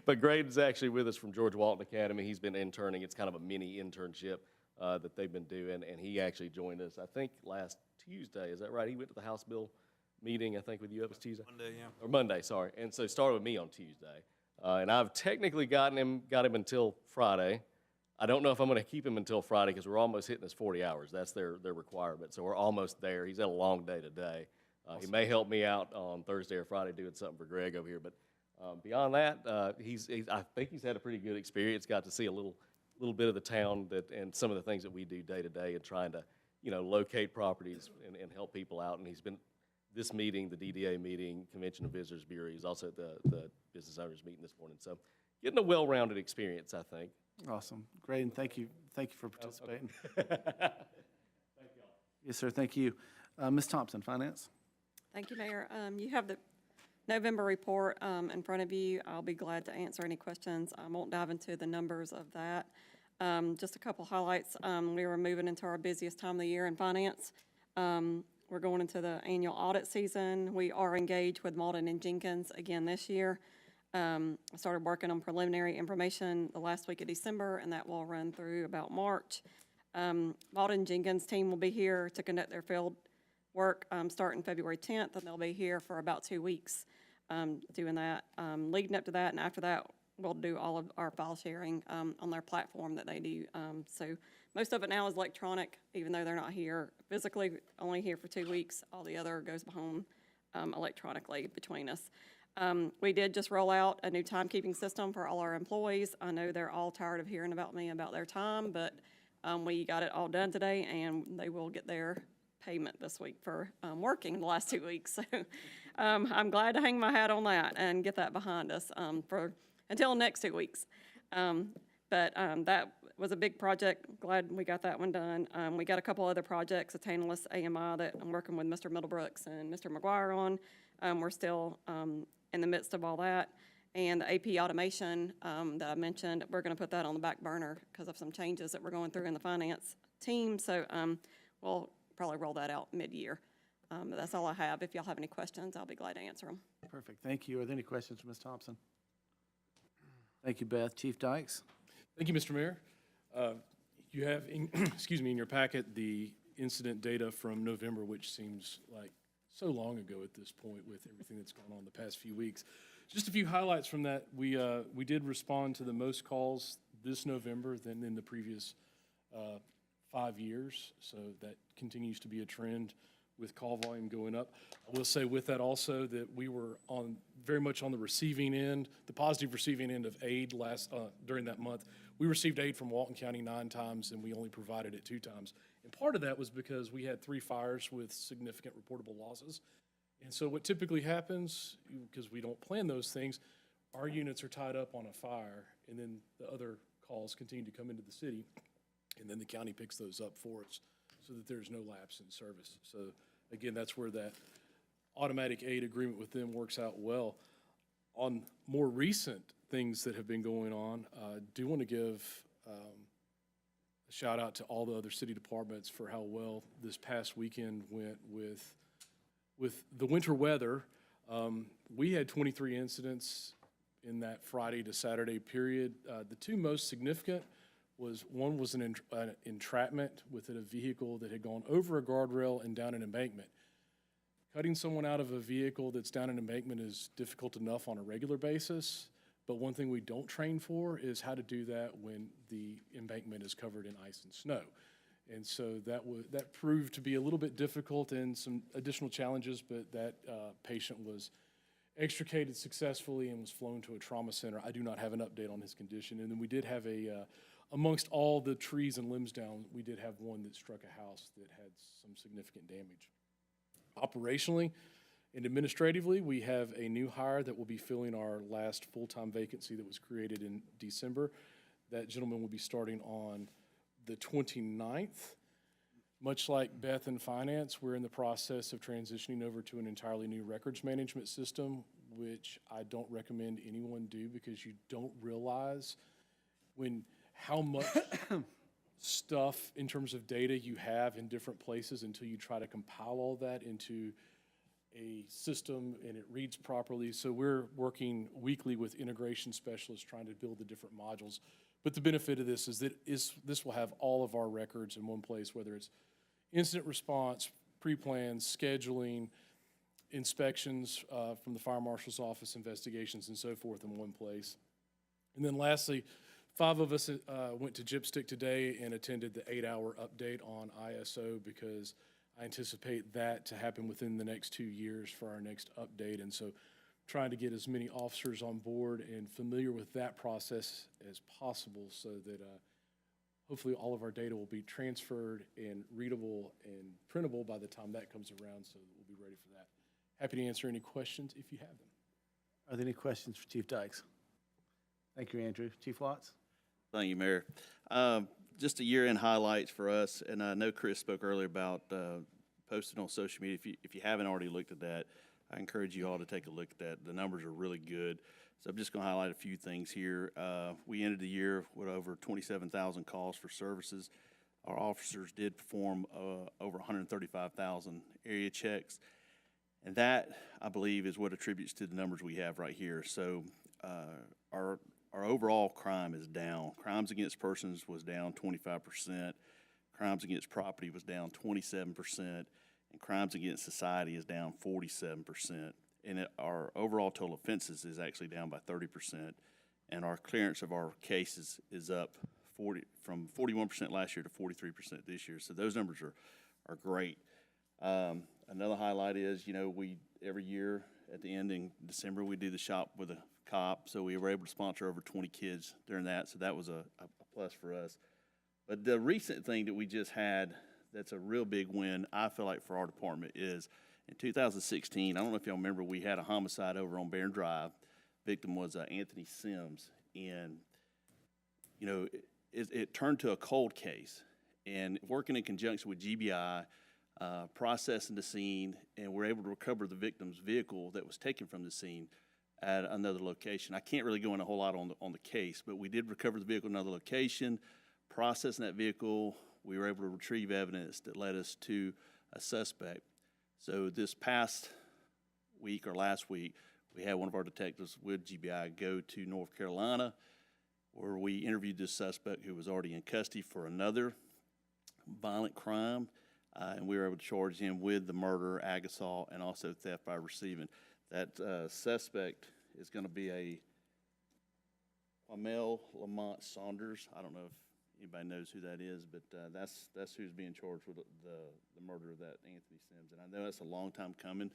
But Graydon's actually with us from George Walton Academy. He's been interning. It's kind of a mini internship that they've been doing, and he actually joined us, I think, last Tuesday. Is that right? He went to the House Bill meeting, I think, with you. It was Tuesday? Monday, yeah. Or Monday, sorry. And so started with me on Tuesday. And I've technically got him until Friday. I don't know if I'm going to keep him until Friday because we're almost hitting his 40 hours. That's their requirement. So we're almost there. He's had a long day today. He may help me out on Thursday or Friday doing something for Greg over here. But beyond that, I think he's had a pretty good experience. Got to see a little bit of the town and some of the things that we do day to day and trying to, locate properties and help people out. And he's been this meeting, the DDA meeting, Convention of Visitors Bureau. He's also at the business owners meeting this morning. So getting a well-rounded experience, I think. Awesome. Great, and thank you for participating. Thank you all. Yes, sir, thank you. Ms. Thompson, Finance? Thank you, Mayor. You have the November report in front of you. I'll be glad to answer any questions. I won't dive into the numbers of that. Just a couple highlights. We were moving into our busiest time of the year in finance. We're going into the annual audit season. We are engaged with Malden and Jenkins again this year. I started working on preliminary information the last week of December, and that will run through about March. Malden Jenkins team will be here to conduct their field work starting February 10th, and they'll be here for about 2 weeks doing that. Leading up to that and after that, we'll do all of our file sharing on their platform that they do. So most of it now is electronic, even though they're not here physically, only here for 2 weeks. All the other goes home electronically between us. We did just roll out a new timekeeping system for all our employees. I know they're all tired of hearing about me about their time, but we got it all done today, and they will get their payment this week for working the last 2 weeks. So I'm glad to hang my hat on that and get that behind us until next 2 weeks. But that was a big project. Glad we got that one done. We got a couple other projects, a Tantalus AMI that I'm working with Mr. Middlebrooks and Mr. McGuire on. We're still in the midst of all that. And the AP automation that I mentioned, we're going to put that on the back burner because of some changes that we're going through in the finance team. So we'll probably roll that out mid-year. But that's all I have. If y'all have any questions, I'll be glad to answer them. Perfect, thank you. Are there any questions for Ms. Thompson? Thank you, Beth. Chief Dykes? Thank you, Mr. Mayor. You have, in your packet, the incident data from November, which seems like so long ago at this point with everything that's gone on the past few weeks. Just a few highlights from that. We did respond to the most calls this November than in the previous 5 years, so that continues to be a trend with call volume going up. I will say with that also that we were very much on the receiving end, the positive receiving end of aid during that month. We received aid from Walton County 9 times, and we only provided it 2 times. And part of that was because we had 3 fires with significant reportable losses. And so what typically happens, because we don't plan those things, our units are tied up on a fire, and then the other calls continue to come into the city, and then the county picks those up for us so that there's no lapse in service. So again, that's where that automatic aid agreement with them works out well. On more recent things that have been going on, I do want to give a shout out to all the other city departments for how well this past weekend went with the winter weather. We had 23 incidents in that Friday to Saturday period. The 2 most significant one was an entrapment with a vehicle that had gone over a guardrail and down an embankment. Cutting someone out of a vehicle that's down an embankment is difficult enough on a regular basis, but one thing we don't train for is how to do that when the embankment is covered in ice and snow. And so that proved to be a little bit difficult and some additional challenges, but that patient was extricated successfully and was flown to a trauma center. I do not have an update on his condition. And then we did have amongst all the trees and limbs down, we did have one that struck a house that had some significant damage. Operationally and administratively, we have a new hire that will be filling our last full-time vacancy that was created in December. That gentleman will be starting on the 29th. Much like Beth in finance, we're in the process of transitioning over to an entirely new records management system, which I don't recommend anyone do because you don't realize how much stuff in terms of data you have in different places until you try to compile all that into a system and it reads properly. So we're working weekly with integration specialists trying to build the different modules. But the benefit of this is that this will have all of our records in one place, whether it's incident response, pre-plans, scheduling, inspections from the fire marshal's office, investigations, and so forth in one place. And then lastly, 5 of us went to Gypstick today and attended the 8-hour update on ISO because I anticipate that to happen within the next 2 years for our next update. And so trying to get as many officers on board and familiar with that process as possible so that hopefully all of our data will be transferred and readable and printable by the time that comes around, so we'll be ready for that. Happy to answer any questions if you have them. Are there any questions for Chief Dykes? Thank you, Andrew. Chief Watts? Thank you, Mayor. Just a year-end highlights for us, and I know Chris spoke earlier about posting on social media. If you haven't already looked at that, I encourage you all to take a look at that. The numbers are really good. So I'm just going to highlight a few things here. We ended the year with over 27,000 calls for services. Our officers did perform over 135,000 area checks. And that, I believe, is what attributes to the numbers we have right here. So our overall crime is down. Crimes against persons was down 25%. Crimes against property was down 27%. And crimes against society is down 47%. And our overall total offenses is actually down by 30%. And our clearance of our cases is up from 41% last year to 43% this year. So those numbers are great. Another highlight is, we every year at the end in December, we do the shop with a cop. So we were able to sponsor over 20 kids during that. So that was a plus for us. But the recent thing that we just had that's a real big win, I feel like, for our department is in 2016, I don't know if y'all remember, we had a homicide over on Barron Drive. Victim was Anthony Sims. And, it turned to a cold case. And working in conjunction with GBI, processing the scene, and we're able to recover the victim's vehicle that was taken from the scene at another location. I can't really go in a whole lot on the case, but we did recover the vehicle at another location. Processing that vehicle, we were able to retrieve evidence that led us to a suspect. So this past week or last week, we had one of our detectives with GBI go to North Carolina, where we interviewed this suspect who was already in custody for another violent crime, and we were able to charge him with the murder, ag assault, and also theft by receiving. That suspect is going to be a Pamela Lamont Saunders. I don't know if anybody knows who that is, but that's who's being charged with the murder of that Anthony Sims. And I know that's a long time coming.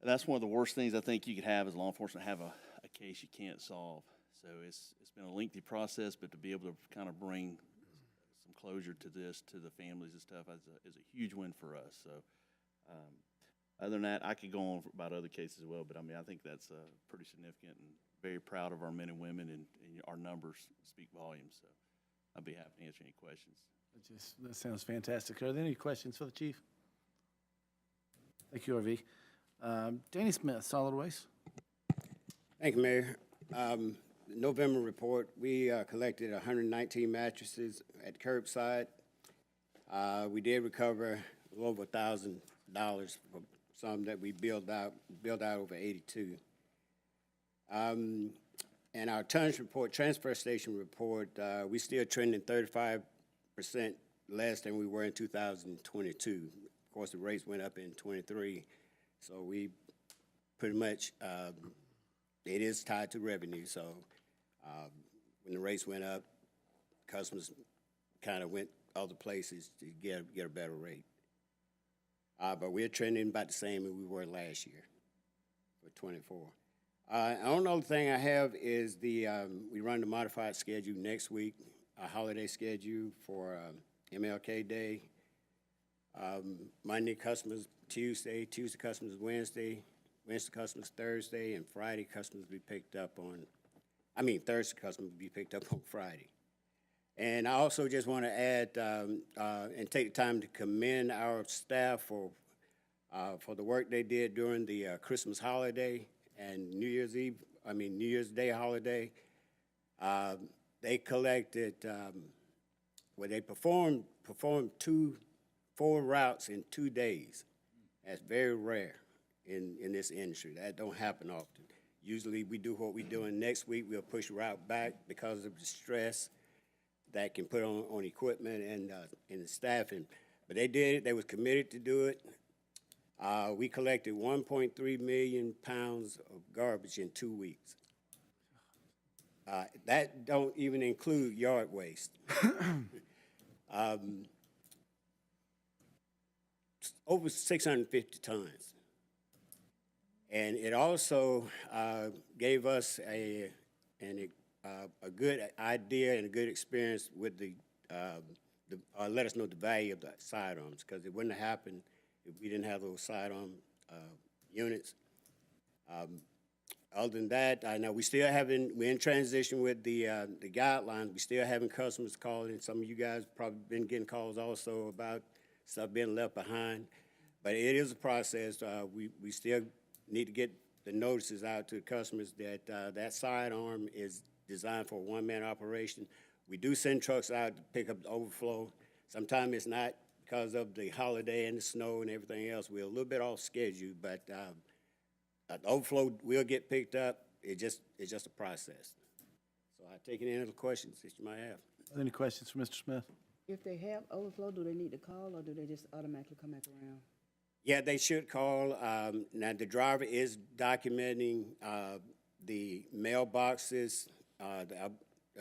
And that's one of the worst things I think you could have as law enforcement, have a case you can't solve. So it's been a lengthy process, but to be able to kind of bring some closure to this, to the families and stuff, is a huge win for us. So, other than that, I could go on about other cases as well, but I mean, I think that's pretty significant, and very proud of our men and women, and our numbers speak volumes. So, I'd be happy to answer any questions. That sounds fantastic. Are there any questions for the chief? Thank you, RV. Danny Smith, Solid Waste. Thank you, Mayor. November report, we collected 119 mattresses at curbside. We did recover a little over $1,000 for some that we billed out over 82. And our tonnage report, transfer station report, we still trending 35% less than we were in 2022. Of course, the rates went up in 23, so we pretty much, it is tied to revenue. So when the rates went up, customers kind of went other places to get a better rate. But we're trending about the same as we were last year for 24. The only other thing I have is we run the modified schedule next week, a holiday schedule for MLK Day. Monday customers Tuesday, Tuesday customers Wednesday, Wednesday customers Thursday, and Friday customers be picked up on, Thursday customers be picked up on Friday. And I also just want to add and take the time to commend our staff for the work they did during the Christmas holiday and New Year's Day holiday. They collected, they performed 4 routes in 2 days. That's very rare in this industry. That don't happen often. Usually we do what we're doing next week. We'll push route back because of the stress that can put on equipment and the staffing. But they did it. They was committed to do it. We collected 1.3 million pounds of garbage in 2 weeks. That don't even include yard waste. Over 650 tons. And it also gave us a good idea and a good experience with let us know the value of the sidearms, because it wouldn't have happened if we didn't have those sidearm units. Other than that, I know we're in transition with the guidelines. We still having customers calling. Some of you guys probably been getting calls also about stuff being left behind. But it is a process. We still need to get the notices out to the customers that that sidearm is designed for a one-man operation. We do send trucks out to pick up the overflow. Sometimes it's not because of the holiday and the snow and everything else. We're a little bit off schedule, but the overflow will get picked up. It's just a process. So I take any other questions that you might have. Any questions for Mr. Smith? If they have overflow, do they need to call, or do they just automatically come back around? Yeah, they should call. Now, the driver is documenting the mailboxes, the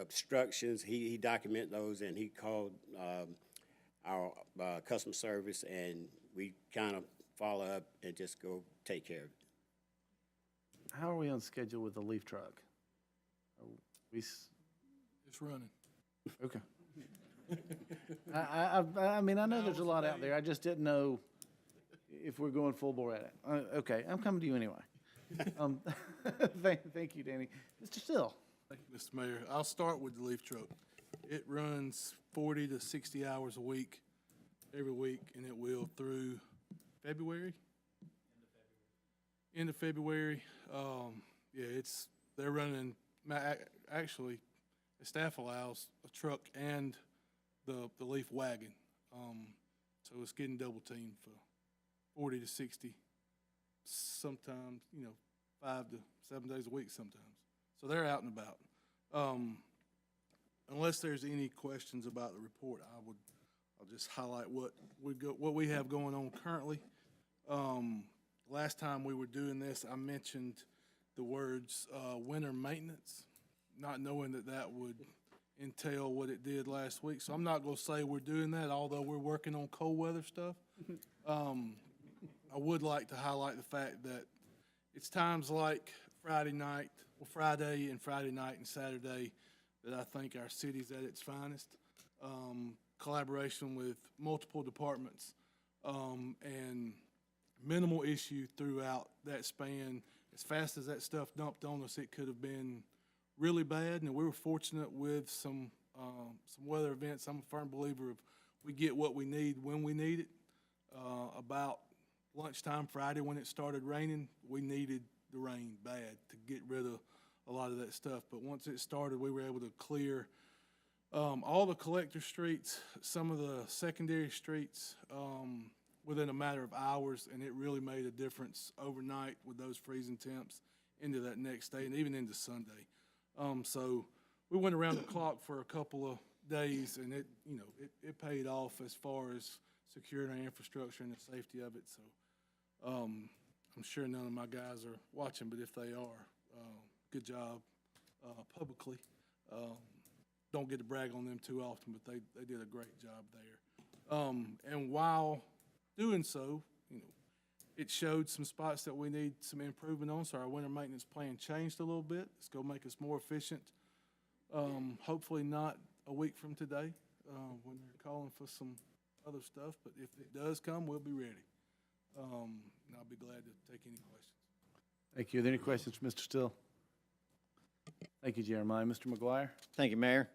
obstructions. He documented those, and he called our customer service, and we kind of follow up and just go take care of it. How are we on schedule with the leaf truck? It's running. Okay. I know there's a lot out there. I just didn't know if we're going full bore at it. Okay, I'm coming to you anyway. Thank you, Danny. Mr. Still. Thank you, Mr. Mayor. I'll start with the leaf truck. It runs 40 to 60 hours a week, every week, and it will through February? End of February. They're running, actually, the staff allows a truck and the leaf wagon. So it's getting double teamed for 40 to 60, sometimes, 5 to 7 days a week sometimes. So they're out and about. Unless there's any questions about the report, I'll just highlight what we have going on currently. Last time we were doing this, I mentioned the words winter maintenance, not knowing that would entail what it did last week. So I'm not going to say we're doing that, although we're working on cold weather stuff. I would like to highlight the fact that it's times like Friday and Friday night and Saturday that I think our city's at its finest. collaboration with multiple departments, and minimal issue throughout that span. As fast as that stuff dumped on us, it could have been really bad, and we were fortunate with some weather events. I'm a firm believer of we get what we need when we need it. About lunchtime Friday when it started raining, we needed the rain bad to get rid of a lot of that stuff. But once it started, we were able to clear all the collector streets, some of the secondary streets, within a matter of hours, and it really made a difference overnight with those freezing temps into that next day and even into Sunday. So we went around the clock for a couple of days, and it paid off as far as securing our infrastructure and the safety of it. So I'm sure none of my guys are watching, but if they are, good job publicly. Don't get to brag on them too often, but they did a great job there. And while doing so, it showed some spots that we need some improvement on, so our winter maintenance plan changed a little bit. It's going to make us more efficient. Hopefully not a week from today when they're calling for some other stuff, but if it does come, we'll be ready. And I'll be glad to take any questions. Thank you. Are there any questions for Mr. Still? Thank you, Jeremiah. Mr. McGuire? Thank you, Mayor.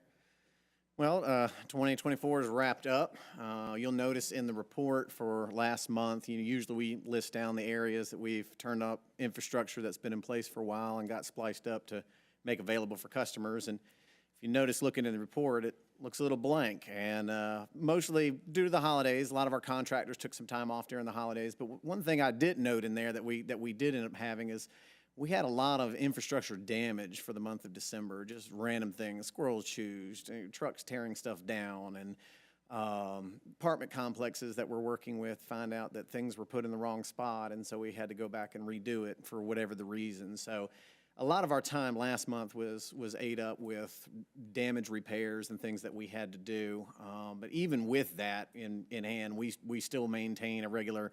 Well, 2024 is wrapped up. You'll notice in the report for last month, usually we list down the areas that we've turned up infrastructure that's been in place for a while and got spliced up to make available for customers. And if you notice looking in the report, it looks a little blank. And mostly due to the holidays, a lot of our contractors took some time off during the holidays. But one thing I did note in there that we did end up having is we had a lot of infrastructure damage for the month of December, just random things, squirrel shoes, trucks tearing stuff down, and apartment complexes that we're working with find out that things were put in the wrong spot, and so we had to go back and redo it for whatever the reason. So a lot of our time last month was ate up with damage repairs and things that we had to do. But even with that in hand, we still maintain a regular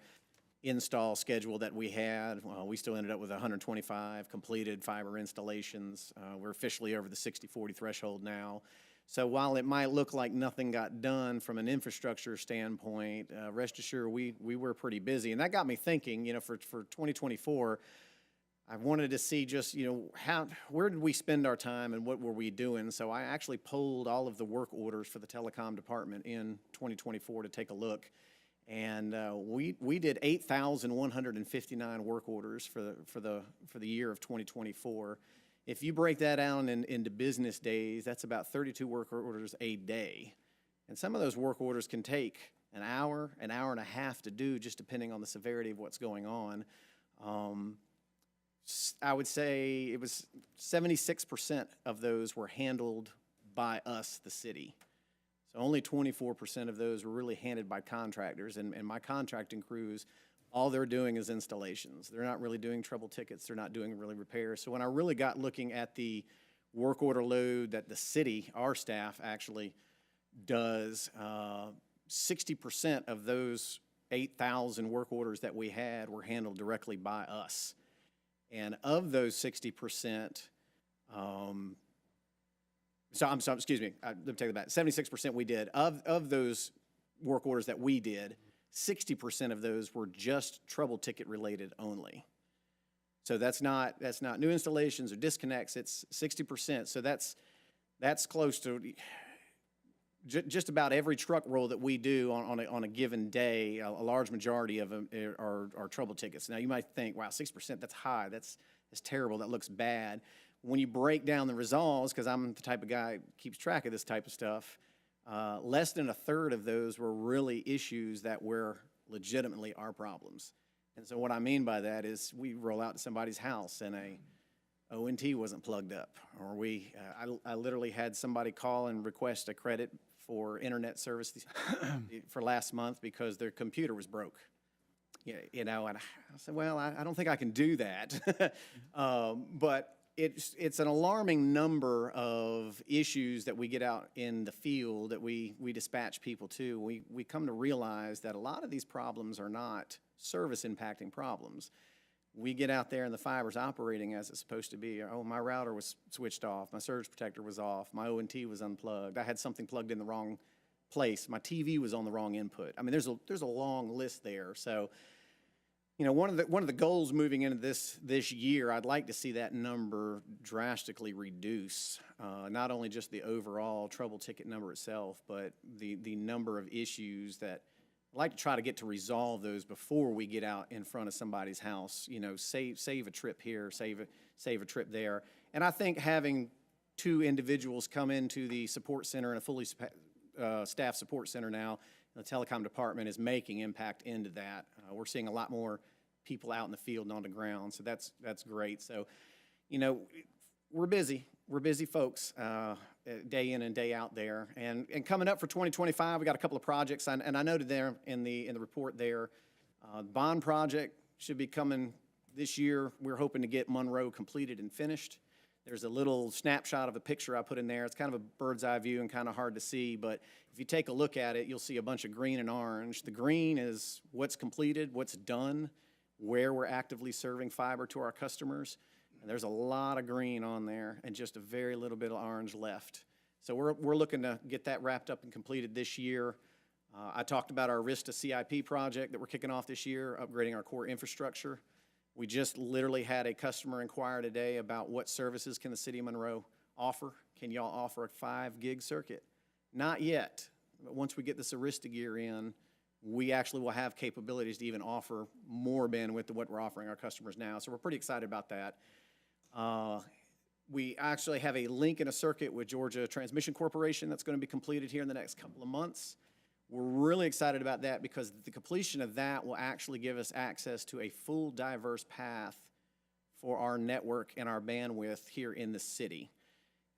install schedule that we had. We still ended up with 125 completed fiber installations. We're officially over the 60/40 threshold now. So while it might look like nothing got done from an infrastructure standpoint, rest assured we were pretty busy. And that got me thinking, for 2024, I wanted to see just, where did we spend our time and what were we doing? So I actually polled all of the work orders for the telecom department in 2024 to take a look. And we did 8,159 work orders for the year of 2024. If you break that down into business days, that's about 32 work orders a day. And some of those work orders can take an hour and a half to do, just depending on the severity of what's going on. I would say it was 76% of those were handled by us, the city. So only 24% of those were really handled by contractors, and my contracting crews, all they're doing is installations. They're not really doing trouble tickets. They're not doing really repairs. So when I really got looking at the work order load that the city, our staff actually does, 60% of those 8,000 work orders that we had were handled directly by us. And of those 60%, excuse me, let me take that back. 76% we did. Of those work orders that we did, 60% of those were just trouble ticket related only. So that's not new installations or disconnects. It's 60%. So that's close to just about every truck roll that we do on a given day. A large majority of them are trouble tickets. Now you might think, wow, 6%, that's high. That's terrible. That looks bad. When you break down the resolves, because I'm the type of guy who keeps track of this type of stuff, less than a third of those were really issues that were legitimately our problems. And so what I mean by that is we roll out to somebody's house and a ONT wasn't plugged up, or I literally had somebody call and request a credit for internet service for last month because their computer was broke. And I said, well, I don't think I can do that. But it's an alarming number of issues that we get out in the field that we dispatch people to. We come to realize that a lot of these problems are not service impacting problems. We get out there and the fiber's operating as it's supposed to be. Oh, my router was switched off, my surge protector was off, my ONT was unplugged, I had something plugged in the wrong place. My TV was on the wrong input. I mean, there's a long list there. So, you know, one of the goals moving into this year, I'd like to see that number drastically reduce. Not only just the overall trouble ticket number itself, but the number of issues that I'd like to try to get to resolve those before we get out in front of somebody's house. You know, save a trip here, save a trip there. And I think having 2 individuals come into the support center and a fully staffed support center now, the telecom department is making impact into that. We're seeing a lot more people out in the field and on the ground, so that's great. So, you know, we're busy folks, day in and day out there. And coming up for 2025, we got a couple of projects, and I noted there in the report there, bond project should be coming this year. We're hoping to get Monroe completed and finished. There's a little snapshot of a picture I put in there. It's kind of a bird's eye view and kind of hard to see, but if you take a look at it, you'll see a bunch of green and orange. The green is what's completed, what's done, where we're actively serving fiber to our customers. And there's a lot of green on there and just a very little bit of orange left. So we're looking to get that wrapped up and completed this year. I talked about our Arista CIP project that we're kicking off this year, upgrading our core infrastructure. We just literally had a customer inquire today about what services can the city of Monroe offer. Can y'all offer a 5 gig circuit? Not yet, but once we get this Arista gear in, we actually will have capabilities to even offer more bandwidth than what we're offering our customers now. So we're pretty excited about that. We actually have a link in a circuit with Georgia Transmission Corporation that's going to be completed here in the next couple of months. We're really excited about that because the completion of that will actually give us access to a full diverse path for our network and our bandwidth here in the city.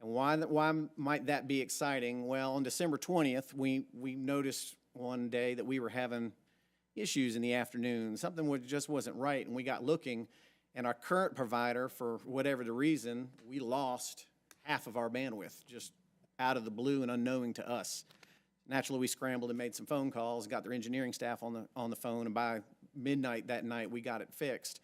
And why might that be exciting? Well, on December 20th, we noticed one day that we were having issues in the afternoon. Something just wasn't right, and we got looking, and our current provider, for whatever the reason, we lost half of our bandwidth just out of the blue and unknowing to us. Naturally, we scrambled and made some phone calls, got their engineering staff on the phone, and by midnight that night, we got it fixed.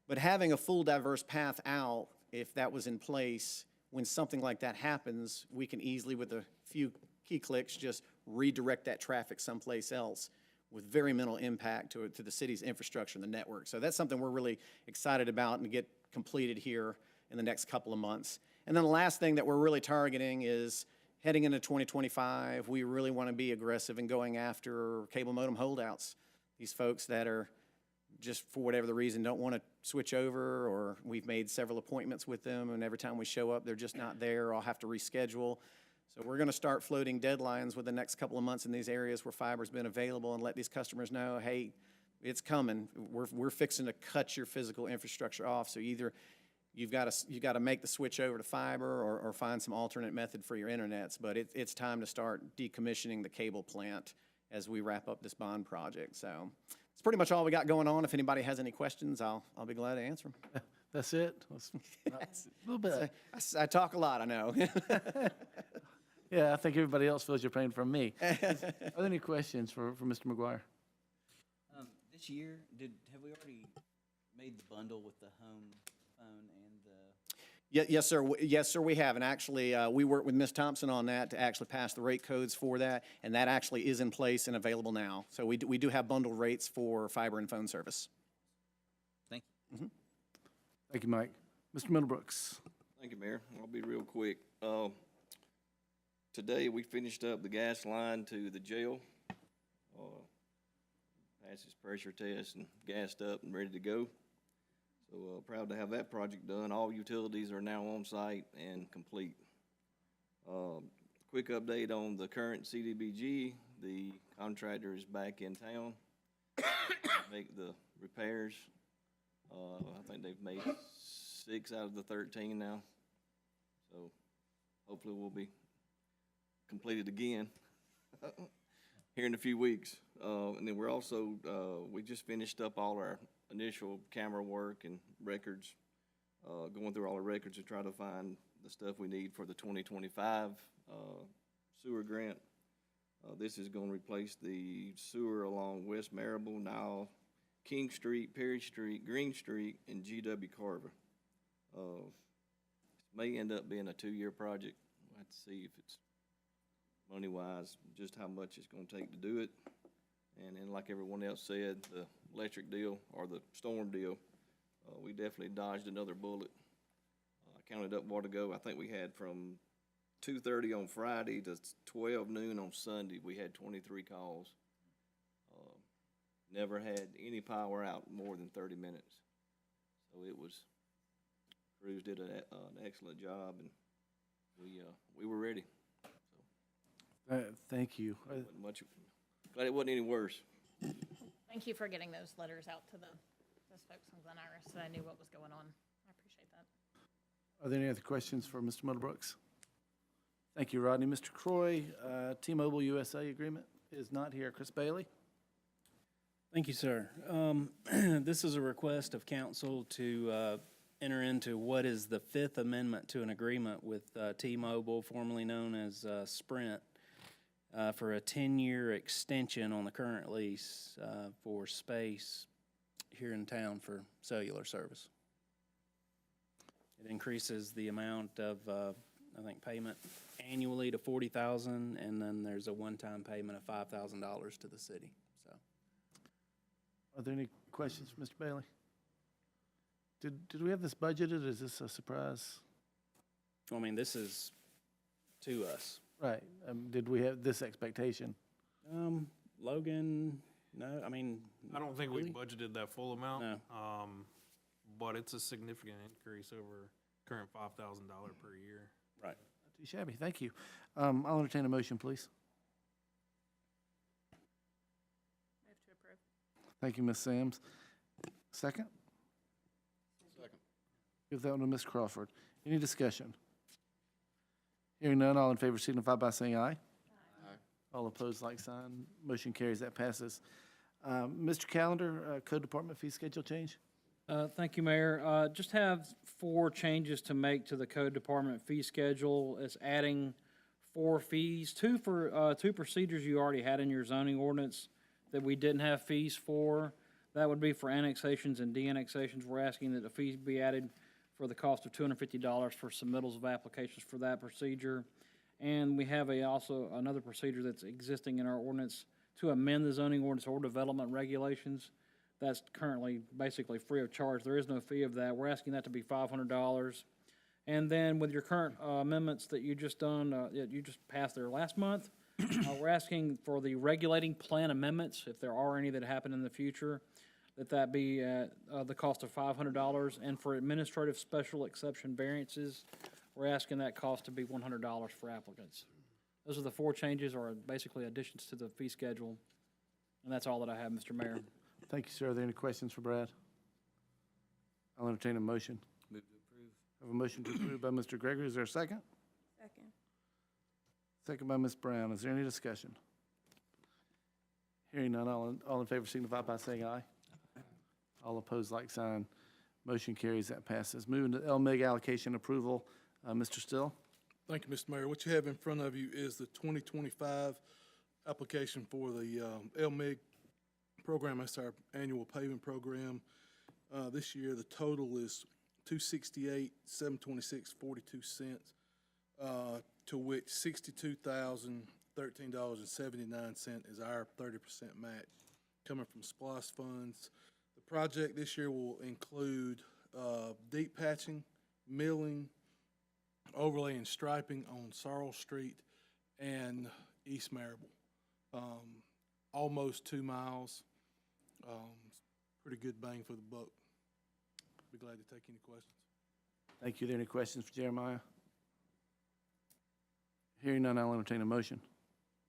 But having a full diverse path out, if that was in place, when something like that happens, we can easily, with a few key clicks, just redirect that traffic someplace else with very minimal impact to the city's infrastructure and the network. So that's something we're really excited about and to get completed here in the next couple of months. And then the last thing that we're really targeting is heading into 2025, we really want to be aggressive in going after cable modem holdouts. These folks that are just for whatever the reason don't want to switch over, or we've made several appointments with them, and every time we show up, they're just not there, or I'll have to reschedule. So we're going to start floating deadlines with the next couple of months in these areas where fiber's been available and let these customers know, hey, it's coming. We're fixing to cut your physical infrastructure off. So either you've got to make the switch over to fiber or find some alternate method for your internets. But it's time to start decommissioning the cable plant as we wrap up this bond project. So it's pretty much all we got going on. If anybody has any questions, I'll be glad to answer them. That's it? A little bit. I talk a lot, I know. Yeah, I think everybody else feels your pain from me. Are there any questions for Mr. McGuire? This year, have we already made the bundle with the home phone and the? Yes, sir. Yes, sir, we have. And actually, we worked with Ms. Thompson on that to actually pass the rate codes for that, and that actually is in place and available now. So we do have bundled rates for fiber and phone service. Thank you. Mm-hmm. Thank you, Mike. Mr. Middlebrooks. Thank you, Mayor. I'll be real quick. Today, we finished up the gas line to the jail. Passed its pressure test and gassed up and ready to go. So proud to have that project done. All utilities are now on site and complete. Quick update on the current CDBG. The contractor is back in town to make the repairs. I think they've made 6 out of the 13 now. So hopefully we'll be completed again here in a few weeks. And then we're also, we just finished up all our initial camera work and records, going through all the records to try to find the stuff we need for the 2025 sewer grant. This is going to replace the sewer along West Marable, now King Street, Perry Street, Green Street, and G.W. Carver. May end up being a 2-year project. We'll have to see if it's money-wise, just how much it's gonna take to do it. And then like everyone else said, the electric deal or the storm deal, we definitely dodged another bullet. I counted up a while ago, I think we had from 2:30 on Friday to 12 noon on Sunday, we had 23 calls. Never had any power out more than 30 minutes. So it was, crews did an excellent job, and we were ready. Thank you. Wasn't much, glad it wasn't any worse. Thank you for getting those letters out to those folks in Glen Iris, so I knew what was going on. I appreciate that. Are there any other questions for Mr. Middlebrooks? Thank you, Rodney. Mr. Croy, T-Mobile USA agreement is not here. Chris Bailey? Thank you, sir. This is a request of council to enter into what is the Fifth Amendment to an agreement with T-Mobile, formerly known as Sprint, for a 10-year extension on the current lease for space here in town for cellular service. It increases the amount of, I think, payment annually to $40,000, and then there's a one-time payment of $5,000 to the city. So, Are there any questions for Mr. Bailey? Did we have this budgeted? Is this a surprise? I mean, this is to us. Right. Did we have this expectation? Logan, no, I mean. I don't think we really? budgeted that full amount. No. But it's a significant increase over current $5,000 per year. Right. Not too shabby. Thank you. I'll entertain a motion, please. Move to approve. Thank you, Ms. Sams. Second? Second. Give that one to Ms. Crawford. Any discussion? Hearing none, all in favor signify by saying aye. Aye. All opposed, like sign. Motion carries. That passes. Mr. Calendar, Code Department fee schedule change? Thank you, Mayor. Just have 4 changes to make to the Code Department fee schedule. It's adding 4 fees, 2 for 2 procedures you already had in your zoning ordinance that we didn't have fees for. That would be for annexations and de-annexations. We're asking that the fees be added for the cost of $250 for submittals of applications for that procedure. And we have also another procedure that's existing in our ordinance to amend the zoning ordinance or development regulations. That's currently basically free of charge. There is no fee of that. We're asking that to be $500. And then with your current amendments that you just done, you just passed there last month, we're asking for the regulating plan amendments, if there are any that happen in the future, that be at the cost of $500. And for administrative special exception variances, we're asking that cost to be $100 for applicants. Those are the 4 changes, or basically additions to the fee schedule. And that's all that I have, Mr. Mayor. Thank you, sir. Are there any questions for Brad? I'll entertain a motion. Move to approve. I have a motion to approve by Mr. Gregory. Is there a second? Second. Second by Ms. Brown. Is there any discussion? Hearing none, all in favor signify by saying aye. All opposed, like sign. Motion carries. That passes. Moving to LMIG allocation approval. Mr. Still? Thank you, Mr. Mayor. What you have in front of you is the 2025 application for the LMIG program. That's our annual paving program. This year, the total is $268,726.42, to which $62,013.79 is our 30% match coming from SPOS funds. The project this year will include deep patching, milling, overlay and striping on Sorrel Street and East Marable. Almost 2 miles. Pretty good bang for the buck. Be glad to take any questions. Thank you. Are there any questions for Jeremiah? Hearing none, I'll entertain a motion.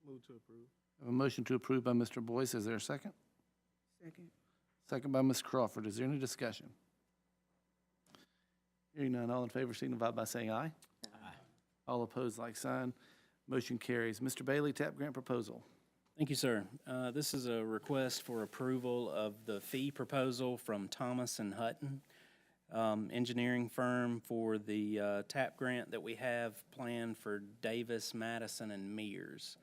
Move to approve. I have a motion to approve by Mr. Boyce. Is there a second? Second. Second by Ms. Crawford. Is there any discussion? Hearing none, all in favor signify by saying aye. Aye. All opposed, like sign. Motion carries. Mr. Bailey, TAP grant proposal. Thank you, sir. This is a request for approval of the fee proposal from Thomas and Hutton engineering firm for the TAP grant that we have planned for Davis, Madison, and Mears.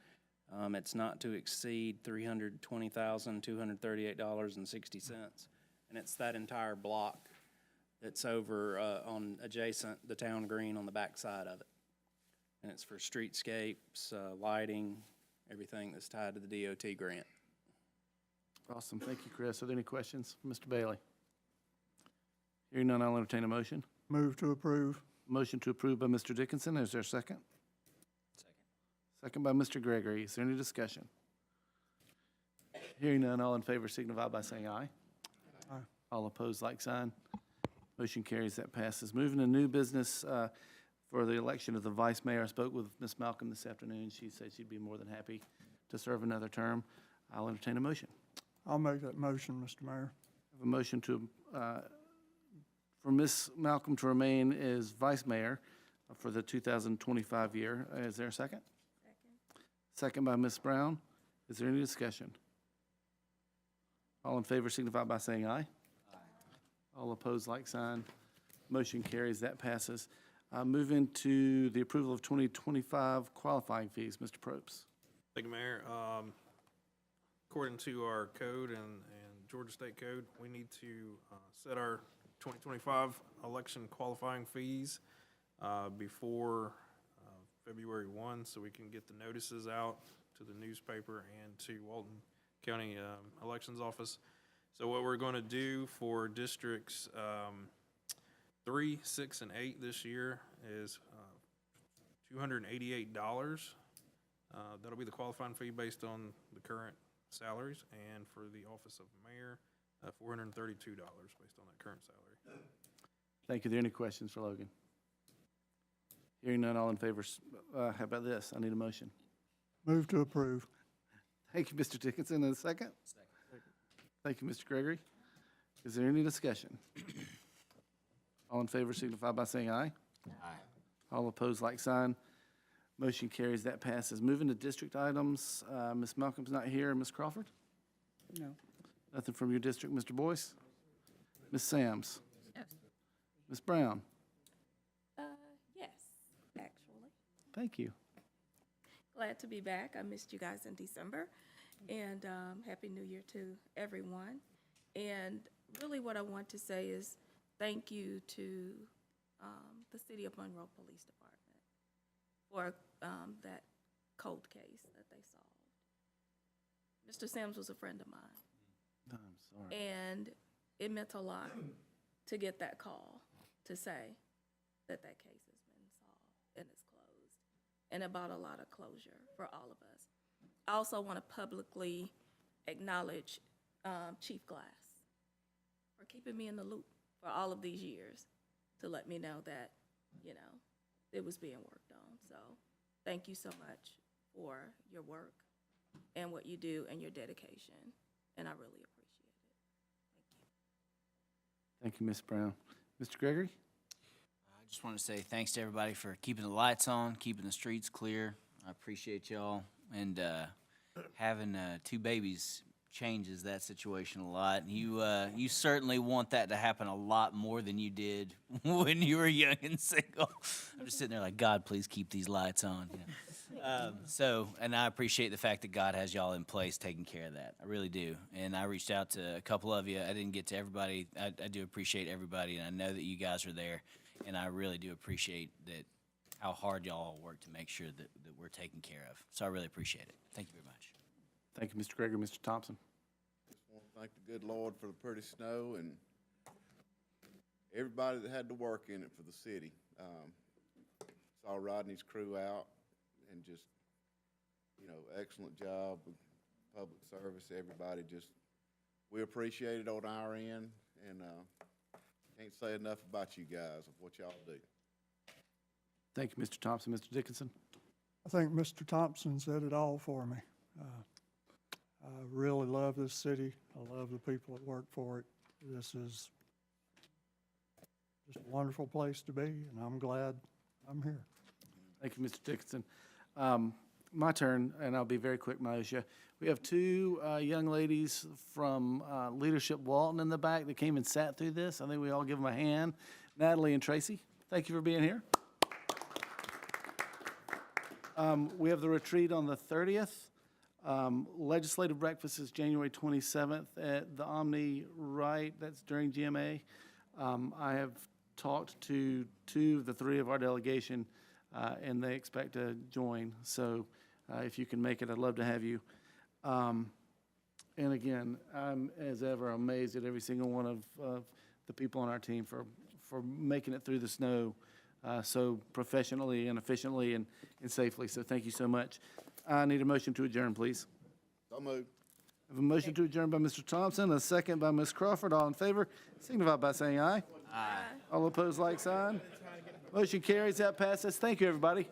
It's not to exceed $320,238.60, and it's that entire block that's over on adjacent the town green on the back side of it. and it's for streetscapes, lighting, everything that's tied to the DOT grant. Awesome. Thank you, Chris. Are there any questions? Mr. Bailey? Hearing none, I'll entertain a motion. Move to approve. Motion to approve by Mr. Dickinson. Is there a second? Second by Mr. Gregory. Is there any discussion? Hearing none, all in favor signify by saying aye. Aye. All opposed, like sign. Motion carries, that passes. Moving to new business for the election of the vice mayor. I spoke with Ms. Malcolm this afternoon. She said she'd be more than happy to serve another term. I'll entertain a motion. I'll make that motion, Mr. Mayor. I have a motion to, for Ms. Malcolm to remain as vice mayor for the 2025 year. Is there a second? Second by Ms. Brown. Is there any discussion? All in favor signify by saying aye. Aye. All opposed, like sign. Motion carries, that passes. Moving to the approval of 2025 qualifying fees. Mr. Probst. Thank you, Mayor. According to our code and Georgia State Code, we need to set our 2025 election qualifying fees before February 1, so we can get the notices out to the newspaper and to Walton County Elections Office. So what we're going to do for districts 3, 6, and 8 this year is $288. That'll be the qualifying fee based on the current salaries, and for the office of mayor, $432 based on that current salary. Thank you. Are there any questions for Logan? Hearing none, all in favor, how about this? I need a motion. Move to approve. Thank you, Mr. Dickinson. And a second? Second. Thank you, Mr. Gregory. Is there any discussion? All in favor signify by saying aye. Aye. All opposed, like sign. Motion carries, that passes. Moving to district items, Ms. Malcolm's not here. Ms. Crawford? No. Nothing from your district, Mr. Boyce? Ms. Sams? Yes. Ms. Brown? Yes, actually. Thank you. Glad to be back. I missed you guys in December. And Happy New Year to everyone. And really what I want to say is thank you to the City of Monroe Police Department for that cold case that they solved. Mr. Sims was a friend of mine. I'm sorry. And it meant a lot to get that call to say that that case has been solved and it's closed, and about a lot of closure for all of us. I also want to publicly acknowledge Chief Glass for keeping me in the loop for all of these years to let me know that, you know, it was being worked on. So thank you so much for your work and what you do and your dedication, and I really appreciate it. Thank you, Ms. Brown. Mr. Gregory? I just want to say thanks to everybody for keeping the lights on, keeping the streets clear. I appreciate y'all. And having 2 babies changes that situation a lot. You certainly want that to happen a lot more than you did when you were young and single. I'm just sitting there like, God, please keep these lights on. You know? And I appreciate the fact that God has y'all in place taking care of that. I really do. And I reached out to a couple of you. I didn't get to everybody. I do appreciate everybody, and I know that you guys are there. And I really do appreciate that how hard y'all all work to make sure that we're taken care of. So I really appreciate it. Thank you very much. Thank you, Mr. Gregory. Mr. Thompson? Just want to thank the good Lord for the pretty snow and everybody that had to work in it for the city. Saw Rodney's crew out and just, you know, excellent job with public service. Everybody just, we appreciate it on our end, and can't say enough about you guys of what y'all do. Thank you, Mr. Thompson. Mr. Dickinson? I think Mr. Thompson said it all for me. I really love this city. I love the people that work for it. This is just a wonderful place to be, and I'm glad I'm here. Thank you, Mr. Dickinson. My turn, and I'll be very quick, Maisha. We have 2 young ladies from Leadership Walton in the back that came and sat through this. I think we all give them a hand. Natalie and Tracy, thank you for being here. We have the retreat on the 30th. Legislative breakfast is January 27th at the Omni Right. That's during GMA. I have talked to 2 of the 3 of our delegation and they expect to join. So if you can make it, I'd love to have you. And again, I'm, as ever, amazed at every single one of the people on our team for making it through the snow so professionally and efficiently and safely. So thank you so much. I need a motion to adjourn, please. So moved. I have a motion to adjourn by Mr. Thompson, a second by Ms. Crawford. All in favor, signify by saying aye. Aye. All opposed, like sign. Motion carries. That passes. Thank you, everybody.